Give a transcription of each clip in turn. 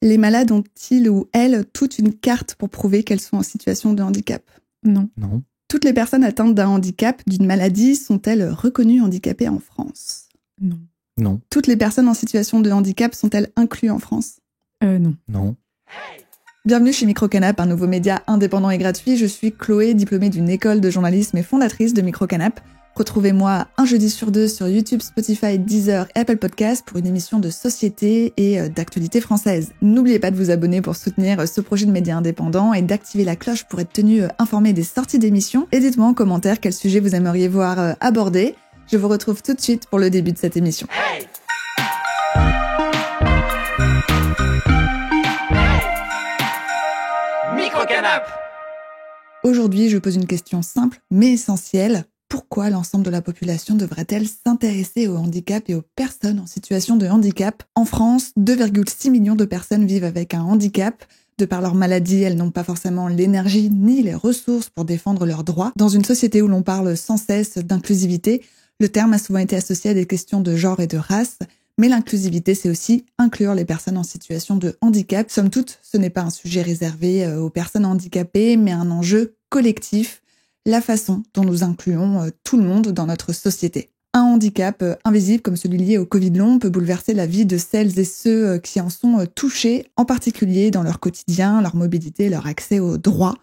Les malades ont-ils ou elles toute une carte pour prouver qu'elles sont en situation de handicap ? Non. Toutes les personnes atteintes d'un handicap, d'une maladie, sont-elles reconnues handicapées en France ? Non. Toutes les personnes en situation de handicap sont-elles incluses en France ? Non. Bienvenue chez Microcanap, un nouveau média indépendant et gratuit. Je suis Chloé, diplômée d'une école de journalisme et fondatrice de Microcanap. Retrouvez-moi un jeudi sur 2 sur YouTube, Spotify, Deezer et Apple Podcasts pour une émission de société et d'actualité française. N'oubliez pas de vous abonner pour soutenir ce projet de média indépendant et d'activer la cloche pour être tenu informé des sorties d'émissions. Et dites-moi en commentaire quel sujet vous aimeriez voir abordé. Je vous retrouve tout de suite pour le début de cette émission. Hey! Microcanap! Aujourd'hui, je pose une question simple mais essentielle. Pourquoi l'ensemble de la population devrait-elle s'intéresser au handicap et aux personnes en situation de handicap ? En France, 2,6 millions de personnes vivent avec un handicap. De par leur maladie, elles n'ont pas forcément l'énergie ni les ressources pour défendre leurs droits. Dans une société où l'on parle sans cesse d'inclusivité, le terme a souvent été associé à des questions de genre et de race. Mais l'inclusivité, c'est aussi inclure les personnes en situation de handicap. Somme toute, ce n'est pas un sujet réservé aux personnes handicapées, mais un enjeu collectif. La façon dont nous incluons tout le monde dans notre société. Un handicap invisible comme celui lié au Covid long peut bouleverser la vie de celles et ceux qui en sont touchés, en particulier dans leur quotidien, leur mobilité, leur accès aux droits.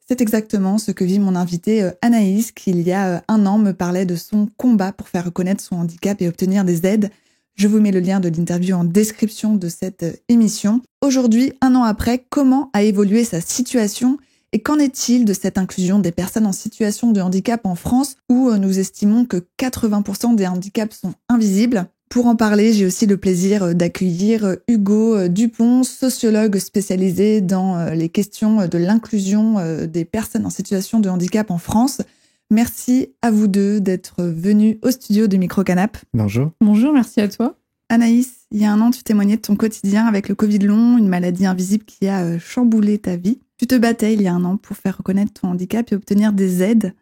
C'est exactement ce que vit mon invitée Anaïs, qui il y a un an me parlait de son combat pour faire reconnaître son handicap et obtenir des aides. Je vous mets le lien de l'interview en description de cette émission. Aujourd'hui, un an après, comment a évolué sa situation ? Et qu'en est-il de cette inclusion des personnes en situation de handicap en France, où nous estimons que 80% des handicaps sont invisibles ? Pour en parler, j'ai aussi le plaisir d'accueillir Hugo Dupont, sociologue spécialisé dans les questions de l'inclusion des personnes en situation de handicap en France. Merci à vous deux d'être venus au studio de Microcanap. Bonjour. Bonjour, merci à toi. Anaïs, il y a un an, tu témoignais de ton quotidien avec le Covid long, une maladie invisible qui a chamboulé ta vie. Tu te battais il y a un an pour faire reconnaître ton handicap et obtenir des aides.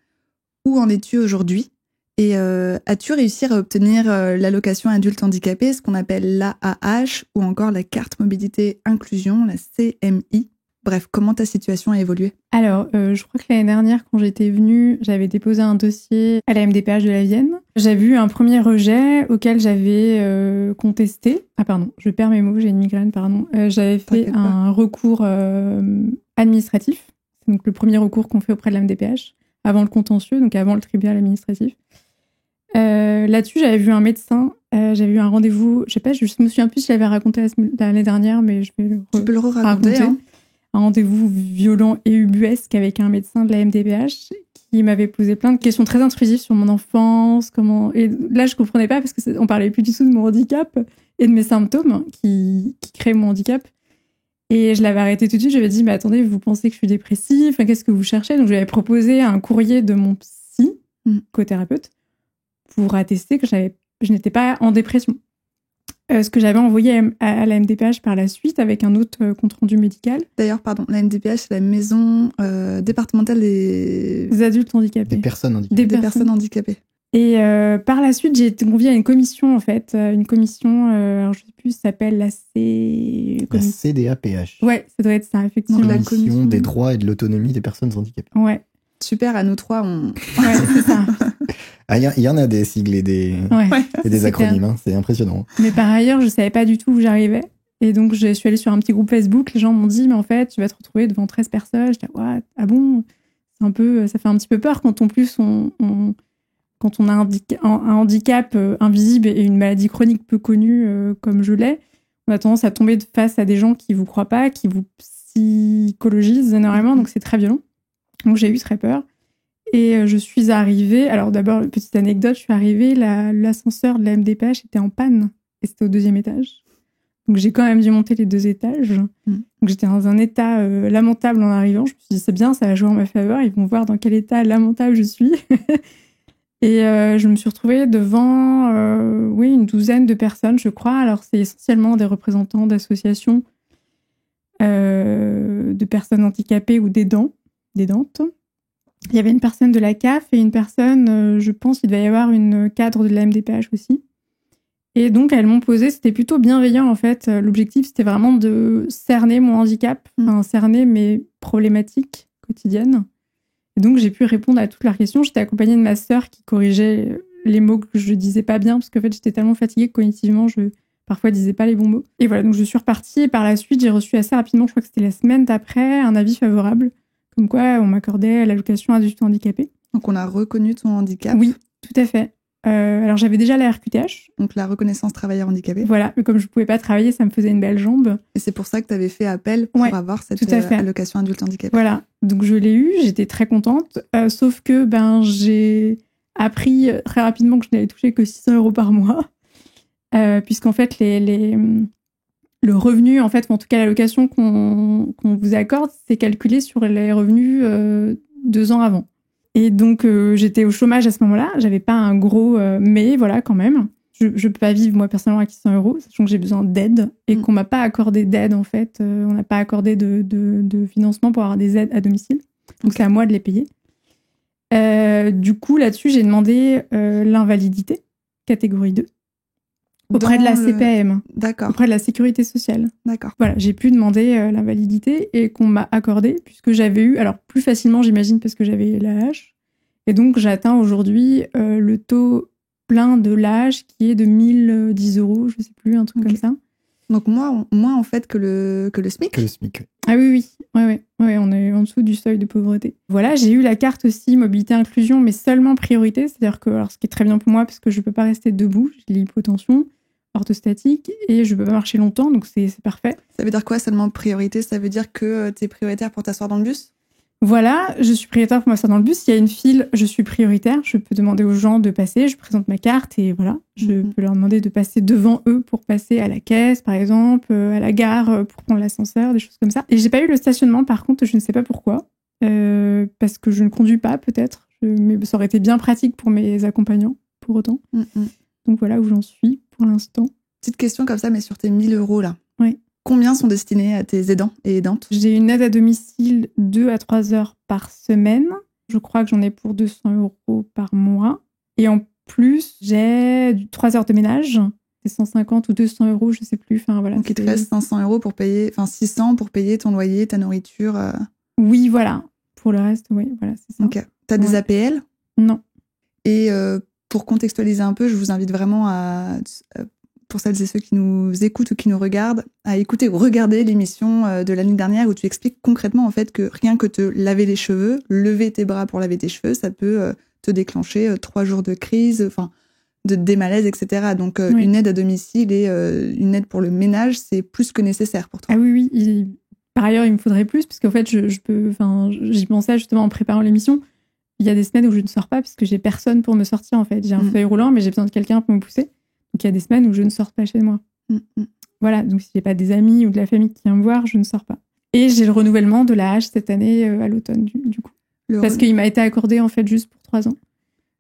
Où en es-tu aujourd'hui ? Et as-tu réussi à obtenir l'allocation adulte handicapé, ce qu'on appelle l'AAH, ou encore la carte mobilité inclusion, la CMI ? Bref, comment ta situation a évolué ? Alors, je crois que l'année dernière, quand j'étais venue, j'avais déposé un dossier à la MDPH de la Vienne. J'avais eu un premier rejet auquel j'avais contesté. Ah pardon, je perds mes mots, j'ai une migraine, pardon. J'avais fait un recours administratif. C'est donc le premier recours qu'on fait auprès de la MDPH, avant le contentieux, donc avant le tribunal administratif. Là-dessus, j'avais vu un médecin, j'avais eu un rendez-vous, je sais pas, je me souviens plus si je l'avais raconté l'année dernière, mais je vais Tu peux le raconter. Hein. Un rendez-vous violent et ubuesque avec un médecin de la MDPH qui m'avait posé plein de questions très intrusives sur mon enfance, et là je comprenais pas parce que on parlait plus du tout de mon handicap et de mes symptômes qui créent mon handicap. Et je l'avais arrêté tout de suite, j'avais dit mais attendez, vous pensez que je suis dépressive, enfin, qu'est-ce que vous cherchez ? Donc je lui avais proposé un courrier de mon psychothérapeute pour attester que je n'étais pas en dépression. Ce que j'avais envoyé à la MDPH par la suite avec un autre compte-rendu médical. D'ailleurs, pardon, la MDPH, c'est la maison départementale des adultes handicapés. Des personnes handicapées. Des personnes handicapées. Et par la suite, j'ai été conviée à une commission, en fait. Une commission, alors je ne sais plus, ça s'appelle la CDAPH. Ouais, ça doit être ça, effectivement. La commission des droits et de l'autonomie des personnes handicapées. Ouais. Super, à nous trois, Ouais, c'est ça. Ah, il y en a des sigles et des acronymes, hein, c'est impressionnant. Mais par ailleurs, je ne savais pas du tout où j'arrivais. Et donc, je suis allée sur un petit groupe Facebook. Les gens m'ont dit, mais en fait, tu vas te retrouver devant 13 personnes. Je dis, what ? Ah bon ? Ça fait un petit peu peur quand en plus, quand on a un handicap invisible et une maladie chronique peu connue comme je l'ai, on a tendance à tomber face à des gens qui ne vous croient pas, qui vous psychologisent énormément. Donc, c'est très violent. Donc, j'ai eu très peur. Et je suis arrivée... Alors, d'abord, une petite anecdote. Je suis arrivée, l'ascenseur de la MDPH était en panne. Et c'était au 2e étage. Donc, j'ai quand même dû monter les 2 étages. Donc, j'étais dans un état lamentable en arrivant. Je me suis dit, c'est bien, ça va jouer en ma faveur. Ils vont voir dans quel état lamentable je suis. Et je me suis retrouvée devant une 12aine de personnes, je crois. Alors, c'est essentiellement des représentants d'associations de personnes handicapées ou d'aidantes. Il y avait une personne de la CAF et une personne, je pense qu'il devait y avoir une cadre de la MDPH aussi. Et donc, elles m'ont posé, c'était plutôt bienveillant en fait. L'objectif, c'était vraiment de cerner mon handicap, cerner mes problématiques quotidiennes. Et donc, j'ai pu répondre à toutes leurs questions. J'étais accompagnée de ma sœur qui corrigeait les mots que je disais pas bien, parce qu'en fait, j'étais tellement fatiguée que cognitivement, parfois, je disais pas les bons mots. Et voilà, donc je suis repartie. Et par la suite, j'ai reçu assez rapidement, je crois que c'était la semaine d'après, un avis favorable, comme quoi on m'accordait l'allocation adulte handicapé. Donc, on a reconnu ton handicap. Oui, tout à fait. Alors, j'avais déjà la RQTH. Donc, la reconnaissance travailleur handicapé. Voilà, mais comme je pouvais pas travailler, ça me faisait une belle jambe. Et c'est pour ça que tu avais fait appel pour avoir cette allocation adulte handicapé. Voilà, donc je l'ai eu, j'étais très contente. Sauf que j'ai appris très rapidement que je n'allais toucher que 600 € par mois. Puisqu'en fait, le revenu, en fait, ou en tout cas l'allocation qu'on vous accorde, c'est calculé sur les revenus 2 ans avant. Et donc, j'étais au chômage à ce moment-là. J'avais pas un gros mais, voilà, quand même. Je peux pas vivre, moi, personnellement, avec 600 €, sachant que j'ai besoin d'aide et qu'on m'a pas accordé d'aide, en fait. On n'a pas accordé de financement pour avoir des aides à domicile. Donc, c'est à moi de les payer. Du coup, là-dessus, j'ai demandé l'invalidité, catégorie 2. Auprès de la CPAM. D'accord. Auprès de la Sécurité sociale. D'accord. Voilà, j'ai pu demander l'invalidité et qu'on m'a accordé, puisque j'avais eu, alors plus facilement, j'imagine, parce que j'avais l'AH. Et donc, j'atteins aujourd'hui le taux plein de l'AH qui est de 1010 €, je sais plus, un truc comme ça. Donc, moins en fait, que le SMIC. Que le SMIC. Ah oui. Ouais, on est en dessous du seuil de pauvreté. Voilà, j'ai eu la carte aussi mobilité inclusion, mais seulement priorité. C'est-à-dire que, alors, ce qui est très bien pour moi, parce que je peux pas rester debout, j'ai l'hypotension orthostatique et je peux pas marcher longtemps, donc c'est parfait. Ça veut dire quoi seulement priorité? Ça veut dire que tu es prioritaire pour t'asseoir dans le bus? Voilà, je suis prioritaire pour m'asseoir dans le bus. Il y a une file, je suis prioritaire. Je peux demander aux gens de passer, je présente ma carte et voilà. Je peux leur demander de passer devant eux pour passer à la caisse, par exemple, à la gare pour prendre l'ascenseur, des choses comme ça. Et j'ai pas eu le stationnement, par contre, je ne sais pas pourquoi. Parce que je ne conduis pas, peut-être. Mais ça aurait été bien pratique pour mes accompagnants, pour autant. Donc voilà où j'en suis pour l'instant. Petite question comme ça, mais sur tes 1000 € là. Oui. Combien sont destinés à tes aidants et aidantes? J'ai une aide à domicile 2 à 3 heures par semaine. Je crois que j'en ai pour 200 € par mois. Et en plus, j'ai 3 heures de ménage. C'est 150 ou 200 €, je sais plus. Enfin, voilà, donc il te reste 500 € pour payer, enfin 600 pour payer ton loyer, ta nourriture. Oui, voilà. Pour le reste, oui, voilà, c'est ça. Ok. T'as des APL? Non. Et pour contextualiser un peu, je vous invite vraiment pour celles et ceux qui nous écoutent ou qui nous regardent, à écouter ou regarder l'émission de l'année dernière où tu expliques concrètement en fait que rien que te laver les cheveux, lever tes bras pour laver tes cheveux, ça peut te déclencher 3 jours de crise, enfin des malaises, etc. Donc une aide à domicile et une aide pour le ménage, c'est plus que nécessaire pour toi. Ah oui. Par ailleurs, il me faudrait plus parce qu'en fait, j'y pensais justement en préparant l'émission. Il y a des semaines où je ne sors pas parce que j'ai personne pour me sortir en fait. J'ai un fauteuil roulant, mais j'ai besoin de quelqu'un pour me pousser. Donc, il y a des semaines où je ne sors pas chez moi. Voilà, donc si j'ai pas des amis ou de la famille qui vient me voir, je ne sors pas. Et j'ai le renouvellement de l'AH cette année à l'automne, du coup. Parce qu'il m'a été accordé, en fait, juste pour 3 ans.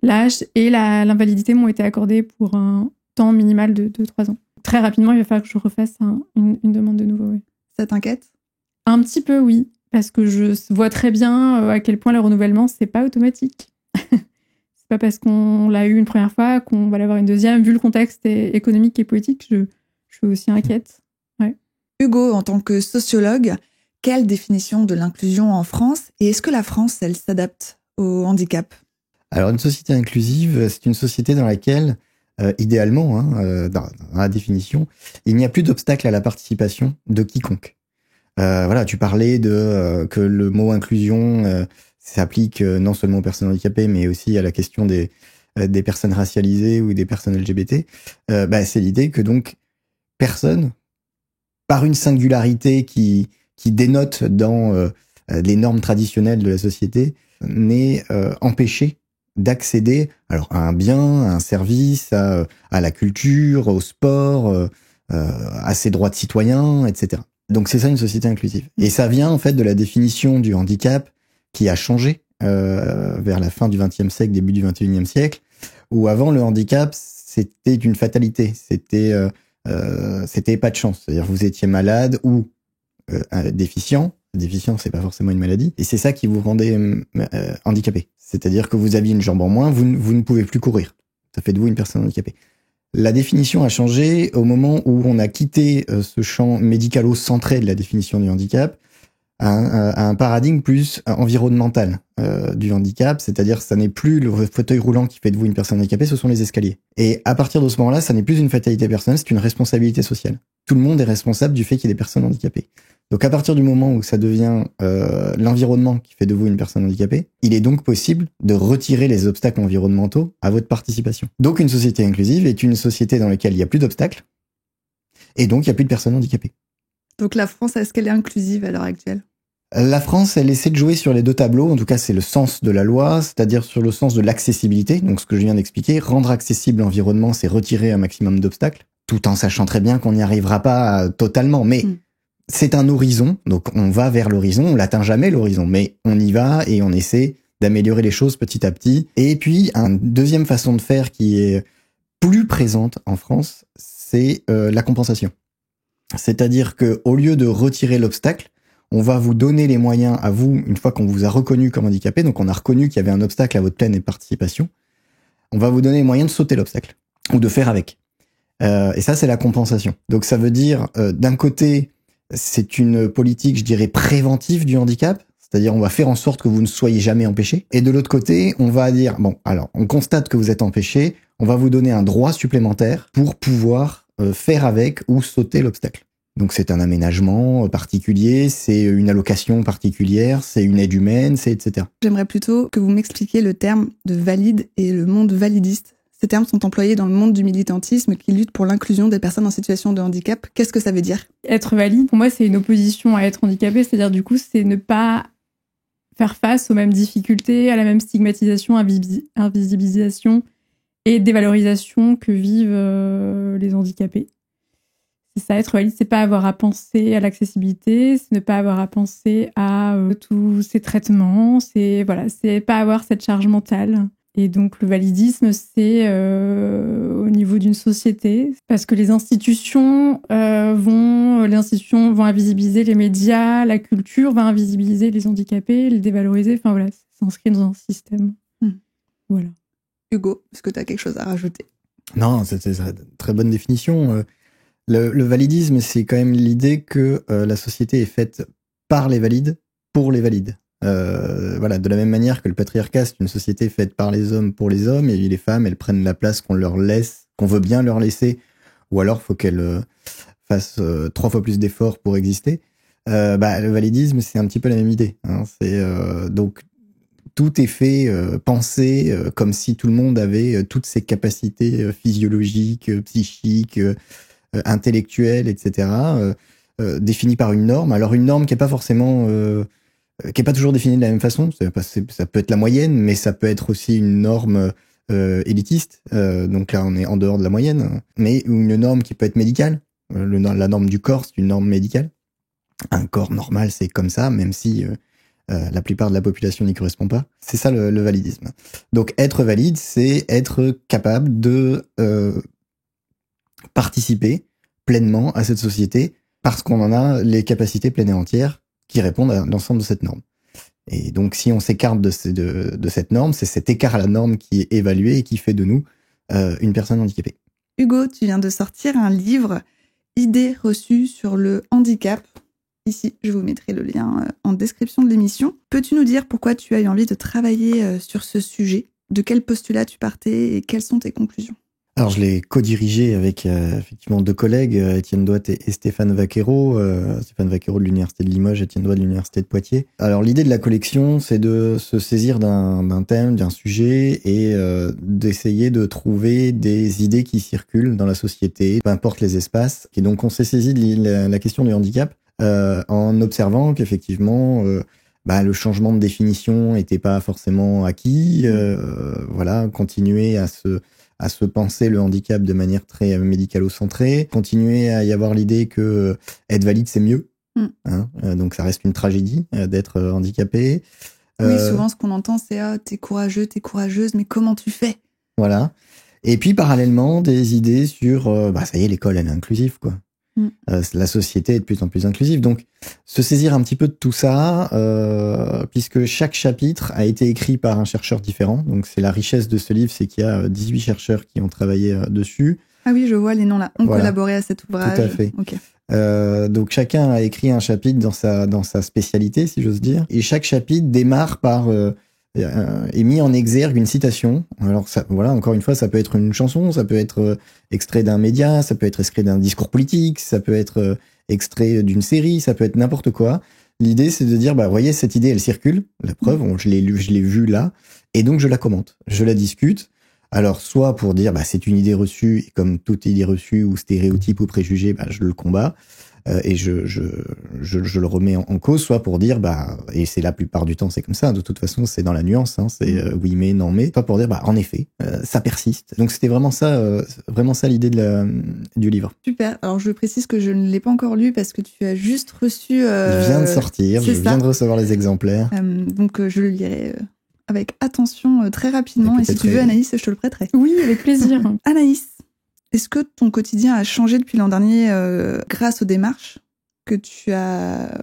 L'AH et l'invalidité m'ont été accordés pour un temps minimal de 3 ans. Très rapidement, il va falloir que je refasse une demande de nouveau, oui. Ça t'inquiète? Un petit peu, oui. Parce que je vois très bien à quel point le renouvellement, c'est pas automatique. Pas parce qu'on l'a eu une première fois qu'on va l'avoir une deuxième. Vu le contexte économique et politique, je suis aussi inquiète. Ouais. Hugo, en tant que sociologue, quelle définition de l'inclusion en France? Et est-ce que la France, elle s'adapte au handicap? Alors, une société inclusive, c'est une société dans laquelle, idéalement, dans la définition, il n'y a plus d'obstacle à la participation de quiconque. Voilà, tu parlais que le mot inclusion s'applique non seulement aux personnes handicapées, mais aussi à la question des personnes racialisées ou des personnes LGBT. C'est l'idée que donc personne, par une singularité qui dénote dans les normes traditionnelles de la société, n'est empêché d'accéder alors à un bien, à un service, à la culture, au sport, à ses droits de citoyen, etc. Donc c'est ça une société inclusive. Et ça vient en fait de la définition du handicap qui a changé vers la fin du XXe siècle, début du XXIe siècle, où avant le handicap c'était une fatalité, c'était pas de chance, c'est-à-dire vous étiez malade ou déficient. Déficient, c'est pas forcément une maladie, et c'est ça qui vous rendait handicapé. C'est-à-dire que vous aviez une jambe en moins, vous ne pouvez plus courir. Ça fait de vous une personne handicapée. La définition a changé au moment où on a quitté ce champ médicalo-centré de la définition du handicap à un paradigme plus environnemental du handicap, c'est-à-dire ça n'est plus le fauteuil roulant qui fait de vous une personne handicapée, ce sont les escaliers. Et à partir de ce moment-là, ça n'est plus une fatalité personnelle, c'est une responsabilité sociale. Tout le monde est responsable du fait qu'il y ait des personnes handicapées. Donc à partir du moment où ça devient l'environnement qui fait de vous une personne handicapée, il est donc possible de retirer les obstacles environnementaux à votre participation. Donc une société inclusive est une société dans laquelle il n'y a plus d'obstacles, et donc il n'y a plus de personnes handicapées. Donc la France, est-ce qu'elle est inclusive à l'heure actuelle ? La France, elle essaie de jouer sur les deux tableaux, en tout cas c'est le sens de la loi, c'est-à-dire sur le sens de l'accessibilité, donc ce que je viens d'expliquer, rendre accessible l'environnement, c'est retirer un maximum d'obstacles, tout en sachant très bien qu'on n'y arrivera pas totalement, mais c'est un horizon, donc on va vers l'horizon, on l'atteint jamais l'horizon, mais on y va et on essaie d'améliorer les choses petit à petit. Et puis, une deuxième façon de faire qui est plus présente en France, c'est la compensation. C'est-à-dire que au lieu de retirer l'obstacle, on va vous donner les moyens à vous, une fois qu'on vous a reconnu comme handicapé, donc on a reconnu qu'il y avait un obstacle à votre pleine participation, on va vous donner les moyens de sauter l'obstacle, ou de faire avec. Et ça, c'est la compensation. Donc ça veut dire, d'un côté, c'est une politique, je dirais, préventive du handicap, c'est-à-dire on va faire en sorte que vous ne soyez jamais empêché. Et de l'autre côté, on va dire, bon, alors, on constate que vous êtes empêché, on va vous donner un droit supplémentaire pour pouvoir faire avec ou sauter l'obstacle. Donc c'est un aménagement particulier, c'est une allocation particulière, c'est une aide humaine, c'est etc. J'aimerais plutôt que vous m'expliquiez le terme de valide et le monde validiste. Ces termes sont employés dans le monde du militantisme qui lutte pour l'inclusion des personnes en situation de handicap. Qu'est-ce que ça veut dire ? Être valide, pour moi, c'est une opposition à être handicapé, c'est-à-dire du coup, c'est ne pas faire face aux mêmes difficultés, à la même stigmatisation, invisibilisation et dévalorisation que vivent les handicapés. C'est ça, être valide, c'est pas avoir à penser à l'accessibilité, c'est ne pas avoir à penser à tous ces traitements, c'est pas avoir cette charge mentale. Et donc le validisme, c'est au niveau d'une société, parce que les institutions vont invisibiliser les médias, la culture va invisibiliser les handicapés, les dévaloriser. Enfin voilà, c'est s'inscrit dans un système. Voilà. Hugo, est-ce que tu as quelque chose à rajouter ? Non, c'est une très bonne définition. Le validisme, c'est quand même l'idée que la société est faite par les valides, pour les valides. Voilà, de la même manière que le patriarcat, c'est une société faite par les hommes pour les hommes, et les femmes, elles prennent la place qu'on leur laisse, qu'on veut bien leur laisser, ou alors faut qu'elles fassent 3 fois plus d'efforts pour exister. Le validisme, c'est un petit peu la même idée. Hein. Donc tout est fait, pensé, comme si tout le monde avait toutes ses capacités physiologiques, psychiques, intellectuelles, etc., définies par une norme. Alors une norme qui est pas forcément qui est pas toujours définie de la même façon. Ça peut être la moyenne, mais ça peut être aussi une norme élitiste. Donc là, on est en dehors de la moyenne. Mais une norme qui peut être médicale. La norme du corps, c'est une norme médicale. Un corps normal, c'est comme ça, même si la plupart de la population n'y correspond pas. C'est ça le validisme. Donc être valide, c'est être capable de participer pleinement à cette société parce qu'on en a les capacités pleines et entières qui répondent à l'ensemble de cette norme. Et donc, si on s'écarte de cette norme, c'est cet écart à la norme qui est évalué et qui fait de nous une personne handicapée. Hugo, tu viens de sortir un livre, Idées reçues sur le handicap. Ici, je vous mettrai le lien en description de l'émission. Peux-tu nous dire pourquoi tu as eu envie de travailler sur ce sujet ? De quel postulat tu partais et quelles sont tes conclusions ? Alors, je l'ai co-dirigé avec effectivement 2 collègues, Étienne Douat et Stéphane Vaquero. Stéphane Vaquero de l'Université de Limoges, Étienne Douat de l'Université de Poitiers. Alors, l'idée de la collection, c'est de se saisir d'un thème, d'un sujet et d'essayer de trouver des idées qui circulent dans la société, peu importe les espaces. Et donc, on s'est saisi de la question du handicap en observant qu'effectivement... le changement de définition n'était pas forcément acquis. Continuer à se penser le handicap de manière très médicalo-centrée, continuer à y avoir l'idée que être valide, c'est mieux. Donc ça reste une tragédie d'être handicapé. Oui, souvent ce qu'on entend, c'est « t'es courageux, t'es courageuse, mais comment tu fais ?» Voilà. Et puis parallèlement, des idées sur ça y est, l'école, elle est inclusive, quoi. La société est de plus en plus inclusive. Donc, se saisir un petit peu de tout ça, puisque chaque chapitre a été écrit par un chercheur différent. Donc, c'est la richesse de ce livre, c'est qu'il y a 18 chercheurs qui ont travaillé dessus. Ah oui, je vois les noms là. On Voilà. collaborait à cet ouvrage. Tout à fait. Ok. Donc chacun a écrit un chapitre dans sa spécialité, si j'ose dire. Et chaque chapitre démarre par est mis en exergue une citation. Alors ça, voilà, encore une fois, ça peut être une chanson, ça peut être extrait d'un média, ça peut être extrait d'un discours politique, ça peut être extrait d'une série, ça peut être n'importe quoi. L'idée, c'est de dire, bah, voyez, cette idée, elle circule. La preuve, je l'ai vue là. Et donc, je la commente. Je la discute. Alors, soit pour dire, bah, c'est une idée reçue, et comme toute idée reçue ou stéréotype ou préjugé, bah, je le combats. Et je le remets en cause, soit pour dire, bah, et c'est la plupart du temps, c'est comme ça, de toute façon, c'est dans la nuance, hein, c'est oui, mais, non, mais, soit pour dire, bah, en effet, ça persiste. Donc c'était vraiment ça l'idée du livre. Super. Alors je précise que je ne l'ai pas encore lu parce que tu as juste reçu. Il vient de sortir, je viens de recevoir les exemplaires. Donc je le lirai avec attention très rapidement. Et si tu veux, Anaïs, je te le prêterai. Oui, avec plaisir. Anaïs, est-ce que ton quotidien a changé depuis l'an dernier grâce aux démarches que tu as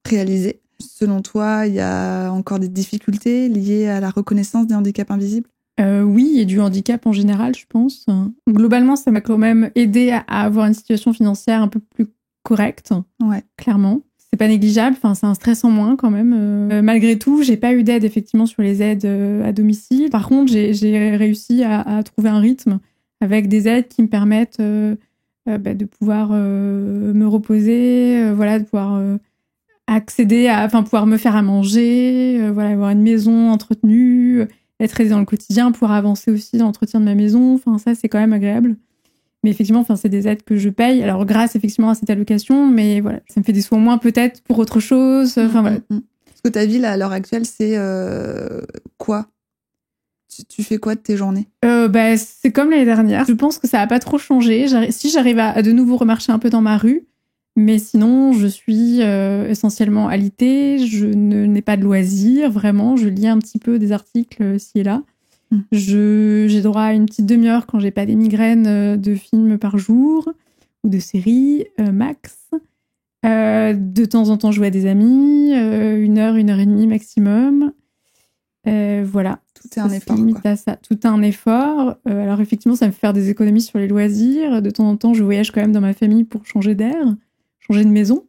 réalisées? Selon toi, il y a encore des difficultés liées à la reconnaissance des handicaps invisibles? Oui, et du handicap en général, je pense. Globalement, ça m'a quand même aidé à avoir une situation financière un peu plus correcte, ouais. Clairement. C'est pas négligeable, enfin, c'est un stress en moins quand même. Malgré tout, j'ai pas eu d'aide effectivement sur les aides à domicile. Par contre, j'ai réussi à trouver un rythme avec des aides qui me permettent de pouvoir me reposer, voilà, de pouvoir accéder à, enfin, pouvoir me faire à manger, voilà, avoir une maison entretenue, être aidée dans le quotidien, pouvoir avancer aussi dans l'entretien de ma maison. Enfin, ça, c'est quand même agréable. Mais effectivement, enfin, c'est des aides que je paye. Alors, grâce effectivement à cette allocation, mais voilà, ça me fait des sous en moins peut-être pour autre chose. Enfin, voilà. Parce que ta vie, là, à l'heure actuelle, c'est quoi? Tu fais quoi de tes journées? C'est comme l'année dernière. Je pense que ça n'a pas trop changé. Si j'arrive à de nouveau remarcher un peu dans ma rue, mais sinon, je suis essentiellement alitée. Je n'ai pas de loisirs, vraiment. Je lis un petit peu des articles ci et là. J'ai droit à une petite demi-heure quand j'ai pas des migraines de films par jour ou de séries, max. De temps en temps, je vois des amis, 1 heure, 1h30 maximum. Voilà. Tout est un effort. À ça. Tout est un effort. Alors effectivement, ça me fait faire des économies sur les loisirs. De temps en temps, je voyage quand même dans ma famille pour changer d'air, changer de maison.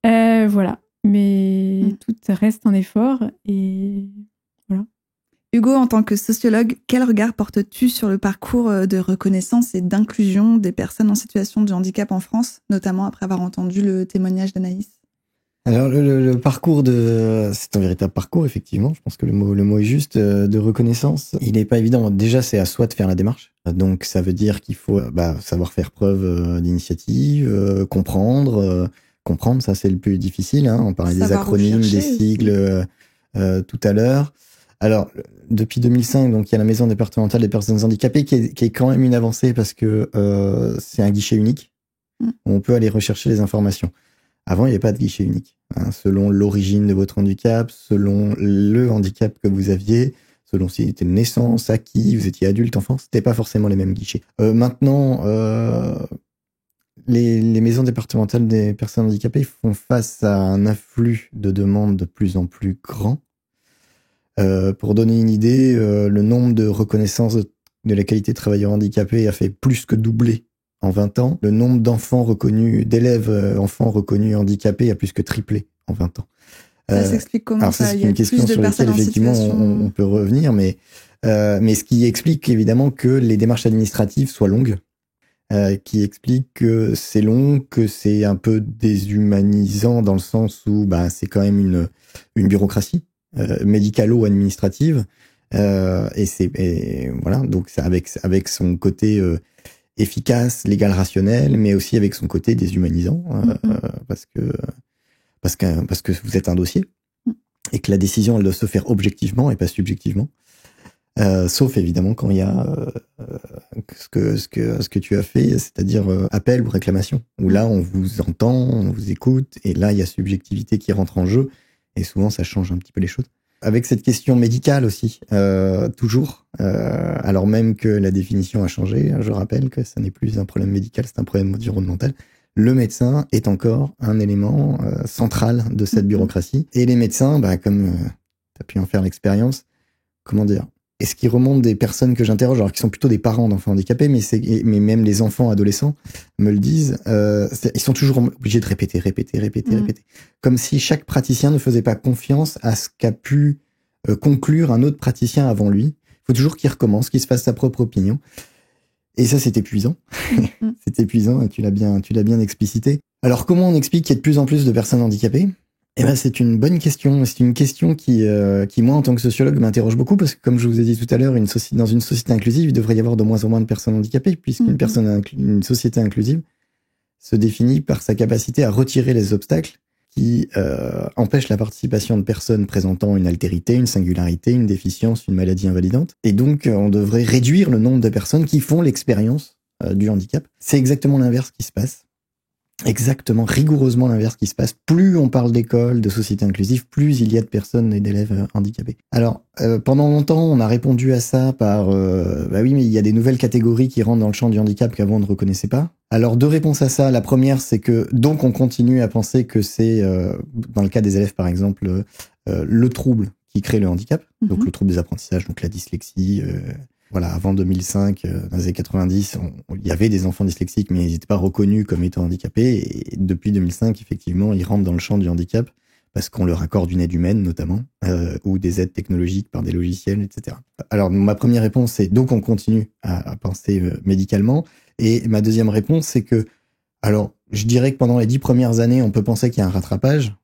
Voilà. Mais tout reste un effort et voilà. Hugo, en tant que sociologue, quel regard portes-tu sur le parcours de reconnaissance et d'inclusion des personnes en situation de handicap en France, notamment après avoir entendu le témoignage d'Anaïs? Alors le parcours c'est un véritable parcours, effectivement. Je pense que le mot est juste, de reconnaissance. Il n'est pas évident. Déjà, c'est à soi de faire la démarche. Donc ça veut dire qu'il faut savoir faire preuve d'initiative, comprendre, ça c'est le plus difficile. Hein. On parlait des acronymes, des sigles tout à l'heure. Alors, depuis 2005, donc il y a la maison départementale des personnes handicapées qui est quand même une avancée parce que c'est un guichet unique où on peut aller rechercher les informations. Avant, il n'y avait pas de guichet unique. Hein, selon l'origine de votre handicap, selon le handicap que vous aviez, selon si c'était une naissance, acquis, vous étiez adulte, enfant, c'était pas forcément les mêmes guichets. Maintenant, les maisons départementales des personnes handicapées font face à un afflux de demandes de plus en plus grand. Pour donner une idée, le nombre de reconnaissances de la qualité de travailleur handicapé a fait plus que doubler en 20 ans. Le nombre d'élèves enfants reconnus handicapés a plus que triplé en 20 ans. Ça s'explique comment? Alors ça, c'est une question sur laquelle effectivement on peut revenir, mais ce qui explique évidemment que les démarches administratives soient longues, qui explique que c'est long, que c'est un peu déshumanisant dans le sens où c'est quand même une bureaucratie médicalo-administrative, et voilà, donc c'est avec son côté efficace, légal, rationnel, mais aussi avec son côté déshumanisant, parce que vous êtes un dossier et que la décision elle doit se faire objectivement et pas subjectivement, sauf évidemment quand il y a ce que tu as fait, c'est-à-dire appel ou réclamation, où là on vous entend, on vous écoute, et là il y a subjectivité qui rentre en jeu, et souvent ça change un petit peu les choses. Avec cette question médicale aussi, toujours, alors même que la définition a changé, je rappelle que ça n'est plus un problème médical, c'est un problème environnemental. Le médecin est encore un élément central de cette bureaucratie. Et les médecins, comme tu as pu en faire l'expérience, comment dire, Et ce qui remonte des personnes que j'interroge, alors qui sont plutôt des parents d'enfants handicapés, mais même les enfants adolescents me le disent, ils sont toujours obligés de répéter. Comme si chaque praticien ne faisait pas confiance à ce qu'a pu conclure un autre praticien avant lui. Il faut toujours qu'il recommence, qu'il se fasse sa propre opinion. Et ça, c'est épuisant. C'est épuisant, et tu l'as bien explicité. Alors, comment on explique qu'il y a de plus en plus de personnes handicapées ? Eh ben, c'est une bonne question. C'est une question qui, moi, en tant que sociologue, m'interroge beaucoup parce que, comme je vous ai dit tout à l'heure, dans une société inclusive, il devrait y avoir de moins en moins de personnes handicapées puisqu'une une société inclusive se définit par sa capacité à retirer les obstacles qui empêchent la participation de personnes présentant une altérité, une singularité, une déficience, une maladie invalidante. Et donc, on devrait réduire le nombre de personnes qui font l'expérience du handicap. C'est exactement l'inverse qui se passe. Exactement, rigoureusement l'inverse qui se passe. Plus on parle d'école, de société inclusive, plus il y a de personnes et d'élèves handicapés. Alors, pendant longtemps, on a répondu à ça par oui, mais il y a des nouvelles catégories qui rentrent dans le champ du handicap qu'avant on ne reconnaissait pas. Alors, deux réponses à ça. La première, c'est que donc on continue à penser que c'est, dans le cas des élèves par exemple, le trouble qui crée le handicap, donc le trouble des apprentissages, donc la dyslexie. Voilà, avant 2005, dans les années 90, il y avait des enfants dyslexiques, mais ils n'étaient pas reconnus comme étant handicapés. Et depuis 2005, effectivement, ils rentrent dans le champ du handicap parce qu'on leur accorde une aide humaine, notamment, ou des aides technologiques par des logiciels, etc. Alors, ma première réponse, c'est donc on continue à penser médicalement. Et ma deuxième réponse, c'est que, alors, je dirais que pendant les 10 premières années, on peut penser qu'il y a un rattrapage.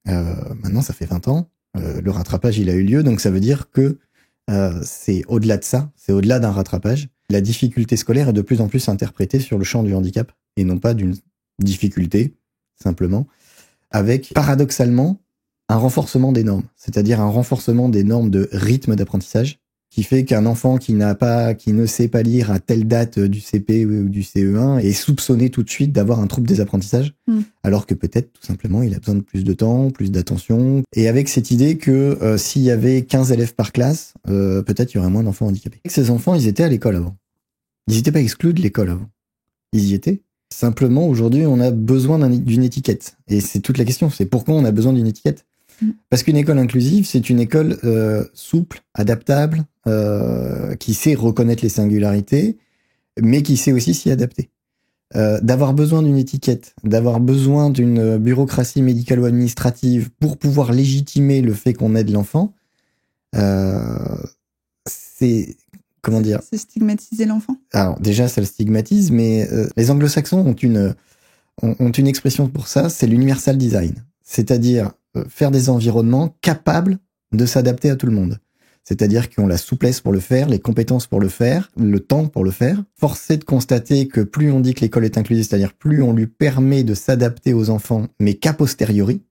Maintenant, ça fait 20 ans. Le rattrapage, il a eu lieu, donc ça veut dire que c'est au-delà de ça, c'est au-delà d'un rattrapage. La difficulté scolaire est de plus en plus interprétée sur le champ du handicap et non pas d'une difficulté, simplement, avec, paradoxalement, un renforcement des normes, c'est-à-dire un renforcement des normes de rythme d'apprentissage qui fait qu'un enfant qui ne sait pas lire à telle date du CP ou du CE1 est soupçonné tout de suite d'avoir un trouble des apprentissages, alors que peut-être tout simplement il a besoin de plus de temps, plus d'attention, et avec cette idée que s'il y avait 15 élèves par classe, peut-être il y aurait moins d'enfants handicapés. Ces enfants, ils étaient à l'école avant. Ils n'étaient pas exclus de l'école avant. Ils y étaient. Simplement, aujourd'hui, on a besoin d'une étiquette. Et c'est toute la question, c'est pourquoi on a besoin d'une étiquette. Parce qu'une école inclusive, c'est une école souple, adaptable, qui sait reconnaître les singularités, mais qui sait aussi s'y adapter. D'avoir besoin d'une étiquette, d'avoir besoin d'une bureaucratie médicalo-administrative pour pouvoir légitimer le fait qu'on aide l'enfant, c'est... Comment dire ? C'est stigmatiser l'enfant ? Alors déjà, ça le stigmatise, mais les anglo-saxons ont une expression pour ça, c'est l'universal design. C'est-à-dire faire des environnements capables de s'adapter à tout le monde. C'est-à-dire qu'ils ont la souplesse pour le faire, les compétences pour le faire, le temps pour le faire. Force est de constater que plus on dit que l'école est inclusive, c'est-à-dire plus on lui permet de s'adapter aux enfants, mais qu'a posteriori,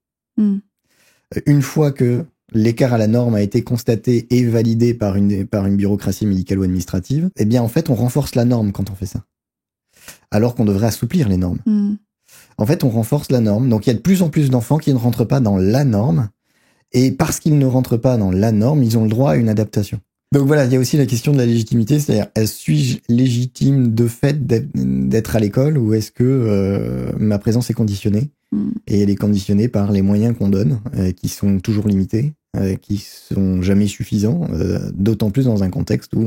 une fois que l'écart à la norme a été constaté et validé par une bureaucratie médicalo-administrative, eh bien en fait on renforce la norme quand on fait ça. Alors qu'on devrait assouplir les normes. En fait, on renforce la norme. Donc, il y a de plus en plus d'enfants qui ne rentrent pas dans la norme. Et parce qu'ils ne rentrent pas dans la norme, ils ont le droit à une adaptation. Donc voilà, il y a aussi la question de la légitimité. C'est-à-dire, suis-je légitime de fait d'être à l'école ou est-ce que ma présence est conditionnée ? Et elle est conditionnée par les moyens qu'on donne, qui sont toujours limités, qui sont jamais suffisants, d'autant plus dans un contexte où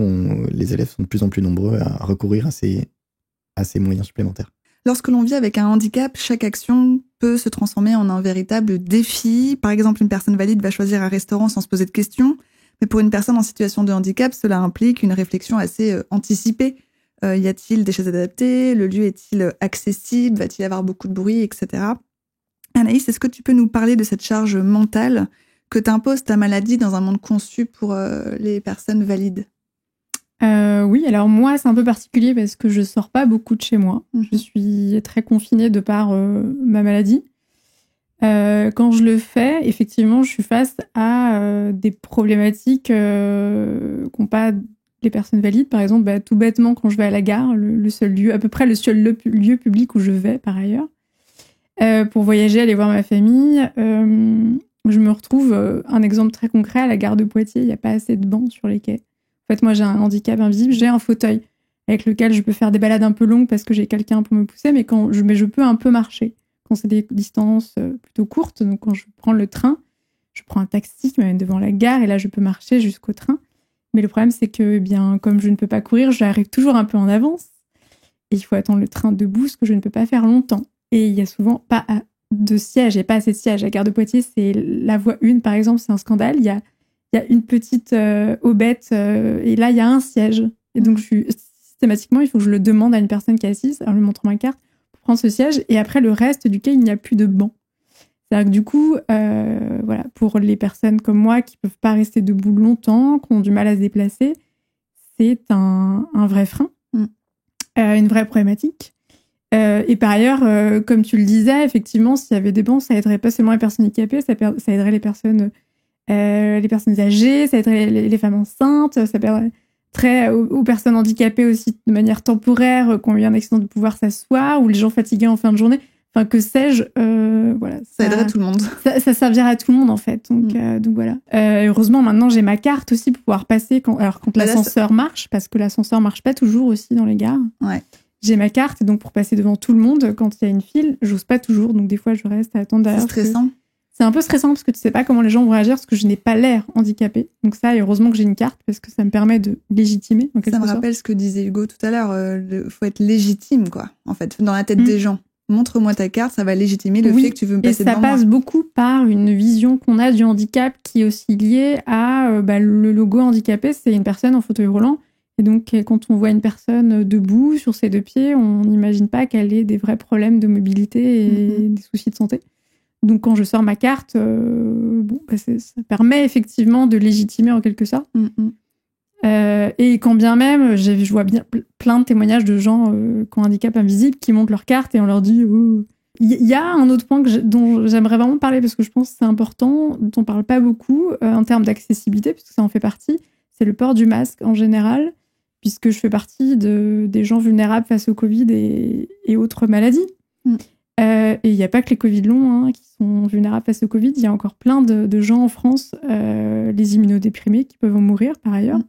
les élèves sont de plus en plus nombreux à recourir à ces moyens supplémentaires. Lorsque l'on vit avec un handicap, chaque action peut se transformer en un véritable défi. Par exemple, une personne valide va choisir un restaurant sans se poser de questions. Mais pour une personne en situation de handicap, cela implique une réflexion assez anticipée. Y a-t-il des chaises adaptées ? Le lieu est-il accessible ? Va-t-il y avoir beaucoup de bruit, etc. Anaïs, est-ce que tu peux nous parler de cette charge mentale que t'impose ta maladie dans un monde conçu pour les personnes valides ? Oui, alors moi, c'est un peu particulier parce que je sors pas beaucoup de chez moi. Je suis très confinée de par ma maladie. Quand je le fais, effectivement, je suis face à des problématiques qu'ont pas les personnes valides. Par exemple, tout bêtement, quand je vais à la gare, le seul lieu, à peu près le seul lieu public où je vais par ailleurs, pour voyager, aller voir ma famille, je me retrouve, un exemple très concret, à la gare de Poitiers, il n'y a pas assez de bancs sur les quais. En fait, moi, j'ai un handicap invisible, j'ai un fauteuil avec lequel je peux faire des balades un peu longues parce que j'ai quelqu'un pour me pousser, mais je peux un peu marcher. Quand c'est des distances plutôt courtes, donc quand je prends le train, je prends un taxi qui m'amène devant la gare et là, je peux marcher jusqu'au train. Mais le problème, c'est que, bien, comme je ne peux pas courir, j'arrive toujours un peu en avance. Et il faut attendre le train debout, ce que je ne peux pas faire longtemps. Et il y a souvent pas de siège et pas assez de sièges. La gare de Poitiers, c'est la voie 1, par exemple, c'est un scandale. Il y a une petite aubette et là, il y a un siège. Et donc, systématiquement, il faut que je le demande à une personne qui est assise, en lui montrant ma carte, pour prendre ce siège. Et après, le reste du quai, il n'y a plus de banc. C'est-à-dire que du coup, voilà, pour les personnes comme moi qui ne peuvent pas rester debout longtemps, qui ont du mal à se déplacer, c'est un vrai frein, une vraie problématique. Et par ailleurs, comme tu le disais, effectivement, s'il y avait des bancs, ça aiderait pas seulement les personnes handicapées, ça aiderait les personnes âgées, ça aiderait les femmes enceintes, ça permettrait aux personnes handicapées aussi de manière temporaire, qui ont eu un accident, de pouvoir s'asseoir, ou les gens fatigués en fin de journée. Enfin, que sais-je, voilà. Ça aiderait tout le monde. Ça servirait à tout le monde, en fait. Donc voilà. Heureusement, maintenant, j'ai ma carte aussi pour pouvoir passer quand l'ascenseur marche, parce que l'ascenseur marche pas toujours aussi dans les gares. Ouais. J'ai ma carte, et donc pour passer devant tout le monde, quand il y a une file, j'ose pas toujours. Donc des fois, je reste à attendre derrière. C'est stressant. C'est un peu stressant parce que tu sais pas comment les gens vont réagir, parce que je n'ai pas l'air handicapée. Donc ça, et heureusement que j'ai une carte, parce que ça me permet de légitimer. Ça me rappelle ce que disait Hugo tout à l'heure. Faut être légitime, quoi, en fait, dans la tête des gens. Montre-moi ta carte, ça va légitimer le fait que tu veux me passer devant moi. Et ça passe beaucoup par une vision qu'on a du handicap qui est aussi liée à le logo handicapé, c'est une personne en fauteuil roulant. Et donc, quand on voit une personne debout sur ses deux pieds, on n'imagine pas qu'elle ait des vrais problèmes de mobilité et des soucis de santé. Donc, quand je sors ma carte, ça permet effectivement de légitimer en quelque sorte. Et quand bien même, je vois bien plein de témoignages de gens qui ont un handicap invisible qui montrent leur carte et on leur dit... Il y a un autre point dont j'aimerais vraiment parler parce que je pense que c'est important, dont on ne parle pas beaucoup en termes d'accessibilité, puisque ça en fait partie, c'est le port du masque en général, puisque je fais partie des gens vulnérables face au Covid et autres maladies. Et il n'y a pas que les Covid longs qui sont vulnérables face au Covid, il y a encore plein de gens en France, les immunodéprimés, qui peuvent en mourir par ailleurs.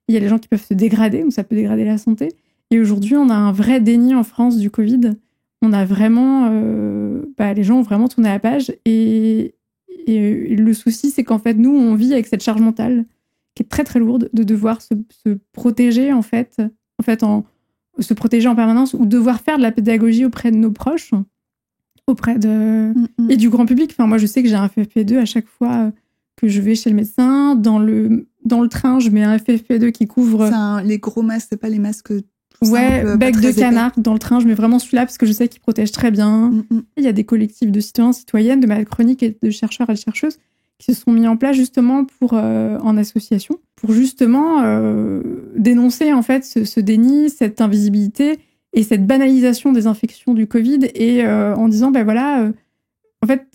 Il y a les gens qui peuvent se dégrader, donc ça peut dégrader la santé. Et aujourd'hui, on a un vrai déni en France du Covid. On a vraiment... les gens ont vraiment tourné la page. Et le souci, c'est qu'en fait, nous, on vit avec cette charge mentale qui est très, très lourde, de devoir se protéger, se protéger en permanence, ou devoir faire de la pédagogie auprès de nos proches, auprès et du grand public. Enfin, moi, je sais que j'ai un FFP2 à chaque fois que je vais chez le médecin. Dans le train, je mets un FFP2 qui couvre... les gros masques, c'est pas les masques... bec de canard. Dans le train, je mets vraiment celui-là parce que je sais qu'il protège très bien. Il y a des collectifs de citoyens, citoyennes, de malades chroniques et de chercheurs et de chercheuses qui se sont mis en place justement en association, pour justement dénoncer en fait ce déni, cette invisibilité et cette banalisation des infections du Covid, et en disant en fait,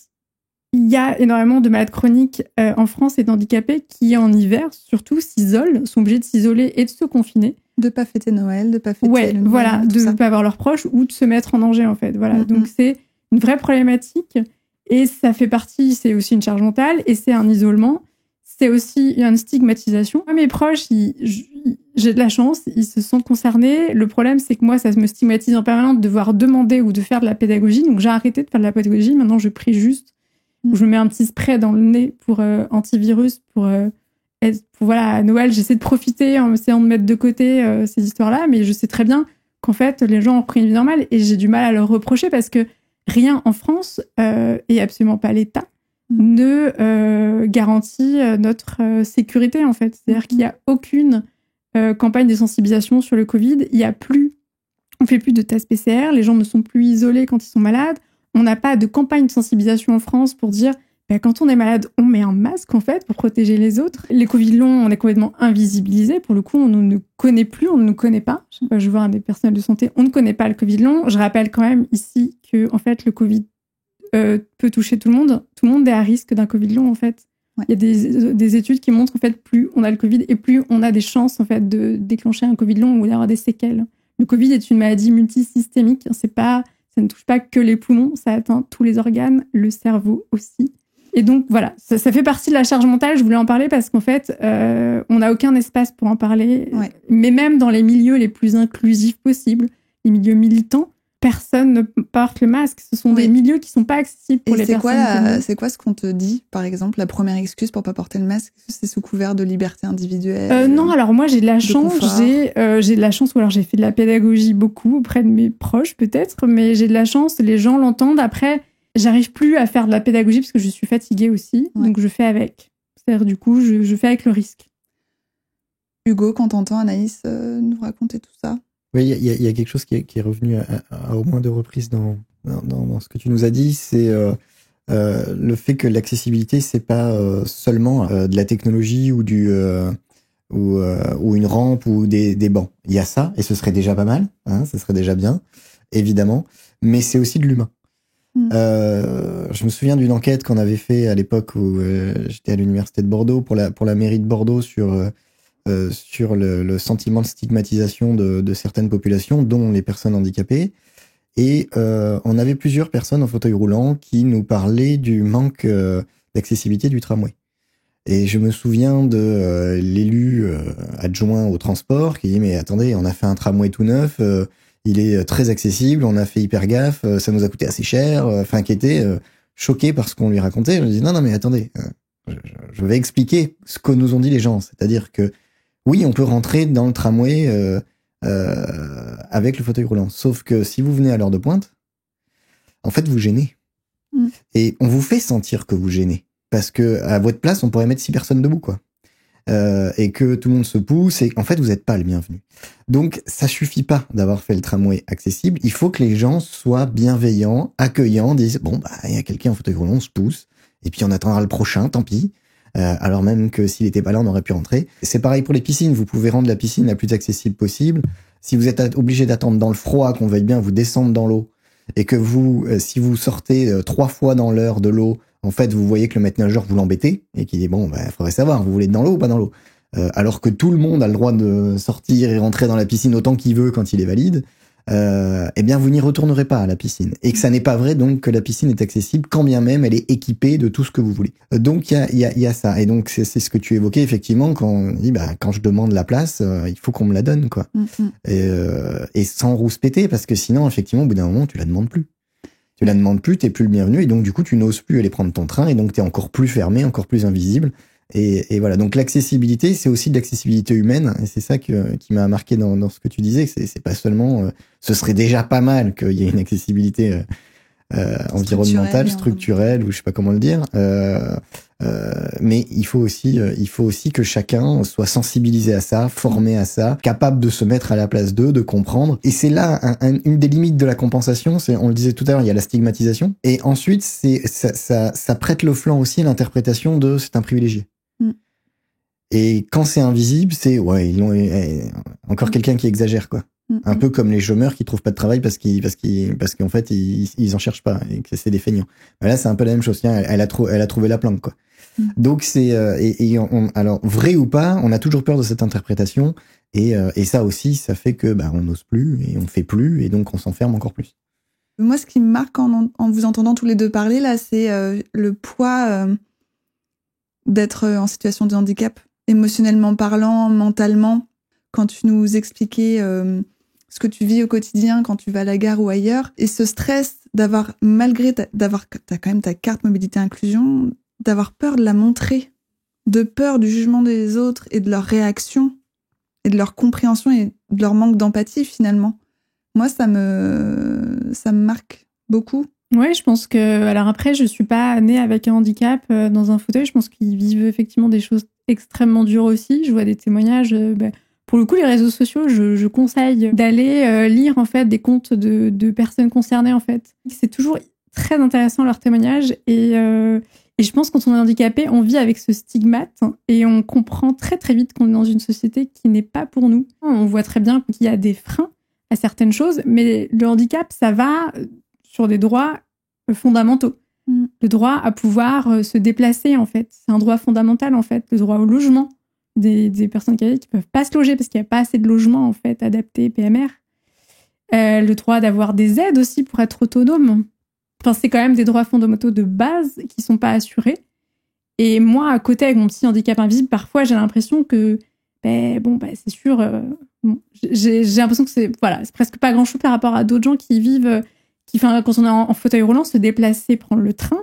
il y a énormément de malades chroniques en France et d'handicapés qui, en hiver surtout, sont obligés de s'isoler et de se confiner. De pas fêter Noël, de pas fêter le Nouvel An, de ne pas avoir leurs proches ou de se mettre en danger, en fait. Voilà. Donc, c'est une vraie problématique. Et ça fait partie, c'est aussi une charge mentale, et c'est un isolement. C'est aussi une stigmatisation. Mes proches, j'ai de la chance, ils se sentent concernés. Le problème, c'est que moi, ça me stigmatise en permanence de devoir demander ou de faire de la pédagogie. Donc, j'ai arrêté de faire de la pédagogie. Maintenant, je prie juste. Je mets un petit spray dans le nez pour antivirus, pour à Noël, j'essaie de profiter en essayant de mettre de côté ces histoires-là, mais je sais très bien qu'en fait, les gens ont pris une vie normale, et j'ai du mal à leur reprocher parce que rien en France, et absolument pas l'État, ne garantit notre sécurité, en fait. C'est-à-dire qu'il n'y a aucune campagne de sensibilisation sur le Covid. On fait plus de tests PCR, les gens ne sont plus isolés quand ils sont malades. On n'a pas de campagne de sensibilisation en France pour dire quand on est malade, on met un masque, en fait, pour protéger les autres. Les Covid longs, on est complètement invisibilisés. Pour le coup, on ne nous connaît plus, on ne nous connaît pas. Je vois des personnels de santé, on ne connaît pas le Covid long. Je rappelle quand même ici que, en fait, le Covid peut toucher tout le monde. Tout le monde est à risque d'un Covid long, en fait. Ouais. Il y a des études qui montrent, en fait, plus on a le Covid et plus on a des chances, en fait, de déclencher un Covid long ou d'avoir des séquelles. Le Covid est une maladie multisystémique. Ça ne touche pas que les poumons, ça atteint tous les organes, le cerveau aussi. Et donc, voilà, ça fait partie de la charge mentale. Je voulais en parler parce qu'en fait, on n'a aucun espace pour en parler. Ouais. Mais même dans les milieux les plus inclusifs possibles, les milieux militants, personne ne porte le masque. Ce sont des milieux qui sont pas accessibles pour les personnes. C'est quoi ce qu'on te dit, par exemple, la première excuse pour pas porter le masque? C'est sous couvert de liberté individuelle? Non, alors moi j'ai de la chance. J'ai de la chance, ou alors j'ai fait de la pédagogie beaucoup auprès de mes proches peut-être, mais j'ai de la chance, les gens l'entendent. Après, j'arrive plus à faire de la pédagogie parce que je suis fatiguée aussi, donc je fais avec. C'est-à-dire du coup, je fais avec le risque. Hugo, quand t'entends Anaïs nous raconter tout ça? Oui, il y a quelque chose qui est revenu à au moins 2 reprises dans ce que tu nous as dit, c'est le fait que l'accessibilité, c'est pas seulement de la technologie ou ou une rampe ou des bancs. Il y a ça, et ce serait déjà pas mal, hein, ce serait déjà bien, évidemment, mais c'est aussi de l'humain. Je me souviens d'une enquête qu'on avait fait à l'époque où j'étais à l'université de Bordeaux pour la mairie de Bordeaux sur le sentiment de stigmatisation de certaines populations, dont les personnes handicapées. Et on avait plusieurs personnes en fauteuil roulant qui nous parlaient du manque d'accessibilité du tramway. Et je me souviens de l'élu adjoint au transport qui dit « Mais attendez, on a fait un tramway tout neuf, il est très accessible, on a fait hyper gaffe, ça nous a coûté assez cher. » Enfin, qui était choqué par ce qu'on lui racontait. Je lui dis « Non, mais attendez, je vais expliquer ce que nous ont dit les gens. C'est-à-dire que oui, on peut rentrer dans le tramway avec le fauteuil roulant. Sauf que si vous venez à l'heure de pointe, en fait, vous gênez. Et on vous fait sentir que vous gênez. Parce que à votre place, on pourrait mettre 6 personnes debout, quoi. Et que tout le monde se pousse. Et en fait, vous n'êtes pas le bienvenu. Donc, ça suffit pas d'avoir fait le tramway accessible. Il faut que les gens soient bienveillants, accueillants, disent « Bon, bah, il y a quelqu'un en fauteuil roulant, on se pousse. Et puis, on attendra le prochain, tant pis. » Alors même que s'il était pas là, on aurait pu rentrer. C'est pareil pour les piscines. Vous pouvez rendre la piscine la plus accessible possible. Si vous êtes obligé d'attendre dans le froid, qu'on veuille bien vous descendre dans l'eau, et que si vous sortez 3 fois dans l'heure de l'eau, en fait, vous voyez que le maître nageur vous l'embêtez, et qu'il dit, bon, bah, faudrait savoir, vous voulez être dans l'eau ou pas dans l'eau? Alors que tout le monde a le droit de sortir et rentrer dans la piscine autant qu'il veut quand il est valide. Eh bien, vous n'y retournerez pas à la piscine. Et que ça n'est pas vrai, donc, que la piscine est accessible, quand bien même elle est équipée de tout ce que vous voulez. Donc, il y a ça. Et donc, c'est ce que tu évoquais, effectivement, quand on dit, bah, quand je demande la place, il faut qu'on me la donne, quoi. Et sans rouspéter, parce que sinon, effectivement, au bout d'un moment, tu la demandes plus. Tu la demandes plus, t'es plus le bienvenu, et donc, du coup, tu n'oses plus aller prendre ton train, et donc, t'es encore plus fermé, encore plus invisible. Et voilà. Donc, l'accessibilité, c'est aussi de l'accessibilité humaine. Et c'est ça qui m'a marqué dans ce que tu disais. C'est pas seulement, ce serait déjà pas mal qu'il y ait une accessibilité, environnementale, structurelle, ou je sais pas comment le dire. Mais il faut aussi que chacun soit sensibilisé à ça, formé à ça, capable de se mettre à la place d'eux, de comprendre. Et c'est là une des limites de la compensation. On le disait tout à l'heure, il y a la stigmatisation. Et ensuite, ça prête le flanc aussi à l'interprétation de c'est un privilégié. Et quand c'est invisible, c'est encore quelqu'un qui exagère, quoi. Un peu comme les chômeurs qui trouvent pas de travail parce qu'en fait ils en cherchent pas et que c'est des feignants. Mais là c'est un peu la même chose. Elle a trouvé la planque, quoi. Donc c'est alors vrai ou pas, on a toujours peur de cette interprétation et ça aussi ça fait que on n'ose plus et on fait plus et donc on s'enferme encore plus. Moi ce qui me marque en vous entendant tous les deux parler là, c'est le poids d'être en situation de handicap, émotionnellement parlant, mentalement. Quand tu nous expliquais ce que tu vis au quotidien quand tu vas à la gare ou ailleurs, et ce stress d'avoir, t'as quand même ta carte mobilité inclusion, d'avoir peur de la montrer, de peur du jugement des autres et de leur réaction, et de leur compréhension et de leur manque d'empathie finalement. Moi, ça me marque beaucoup. Ouais, je pense que... Alors après, je suis pas née avec un handicap dans un fauteuil. Je pense qu'ils vivent effectivement des choses extrêmement dures aussi. Je vois des témoignages... Pour le coup, les réseaux sociaux, je conseille d'aller lire en fait des comptes de personnes concernées en fait. C'est toujours très intéressant leurs témoignages et je pense que quand on est handicapé, on vit avec ce stigmate et on comprend très très vite qu'on est dans une société qui n'est pas pour nous. On voit très bien qu'il y a des freins à certaines choses, mais le handicap, ça va sur des droits fondamentaux. Le droit à pouvoir se déplacer en fait, c'est un droit fondamental en fait, le droit au logement. Des personnes qui peuvent pas se loger parce qu'il n'y a pas assez de logements en fait adaptés PMR. Le droit d'avoir des aides aussi pour être autonome. Enfin, c'est quand même des droits fondamentaux de base qui sont pas assurés. Et moi, à côté avec mon petit handicap invisible, parfois j'ai l'impression que c'est sûr, bon, j'ai l'impression que c'est presque pas grand-chose par rapport à d'autres gens qui vivent, quand on est en fauteuil roulant, se déplacer, prendre le train,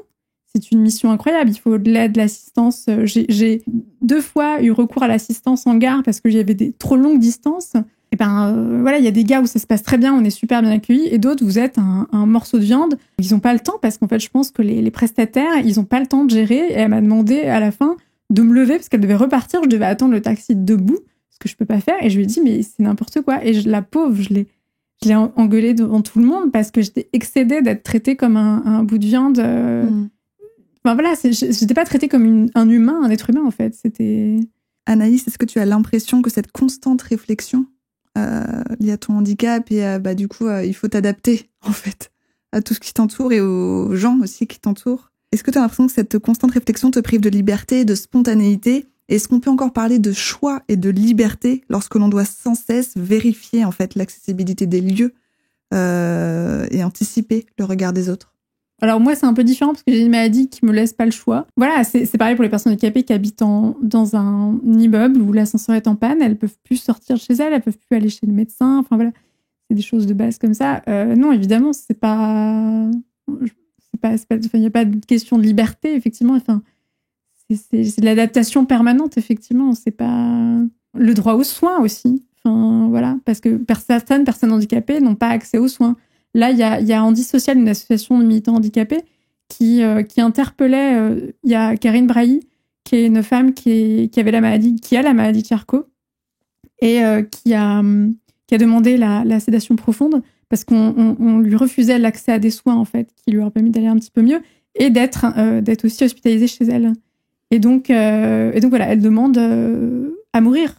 c'est une mission incroyable. Il faut de l'aide, de l'assistance. J'ai 2 fois eu recours à l'assistance en gare parce que j'avais des trop longues distances. Et il y a des gars où ça se passe très bien, on est super bien accueillis, et d'autres, vous êtes un morceau de viande. Ils ont pas le temps parce qu'en fait, je pense que les prestataires, ils ont pas le temps de gérer. Et elle m'a demandé à la fin de me lever parce qu'elle devait repartir. Je devais attendre le taxi debout, ce que je peux pas faire. Et je lui ai dit, mais c'est n'importe quoi. Et la pauvre, je l'ai engueulée devant tout le monde parce que j'étais excédée d'être traitée comme un bout de viande. J'étais pas traitée comme un humain, un être humain, en fait. C'était... Anaïs, est-ce que tu as l'impression que cette constante réflexion liée à ton handicap et du coup, il faut t'adapter, en fait, à tout ce qui t'entoure et aux gens aussi qui t'entourent. Est-ce que tu as l'impression que cette constante réflexion te prive de liberté, de spontanéité? Est-ce qu'on peut encore parler de choix et de liberté lorsque l'on doit sans cesse vérifier, en fait, l'accessibilité des lieux et anticiper le regard des autres? Alors moi, c'est un peu différent parce que j'ai une maladie qui me laisse pas le choix. Voilà, c'est pareil pour les personnes handicapées qui habitent dans un immeuble où l'ascenseur est en panne. Elles peuvent plus sortir de chez elles peuvent plus aller chez le médecin. Enfin voilà, c'est des choses de base comme ça. Non, évidemment, il n'y a pas de question de liberté, effectivement. Enfin, c'est de l'adaptation permanente, effectivement. C'est pas le droit aux soins aussi. Enfin voilà, parce que certaines personnes handicapées n'ont pas accès aux soins. Là, il y a Handi Social, une association de militants handicapés, qui interpellait. Il y a Karine Brailly, qui est une femme qui a la maladie de Charcot, et qui a demandé la sédation profonde parce qu'on lui refusait l'accès à des soins, en fait, qui lui auraient permis d'aller un petit peu mieux et d'être aussi hospitalisée chez elle. Et donc voilà, elle demande à mourir.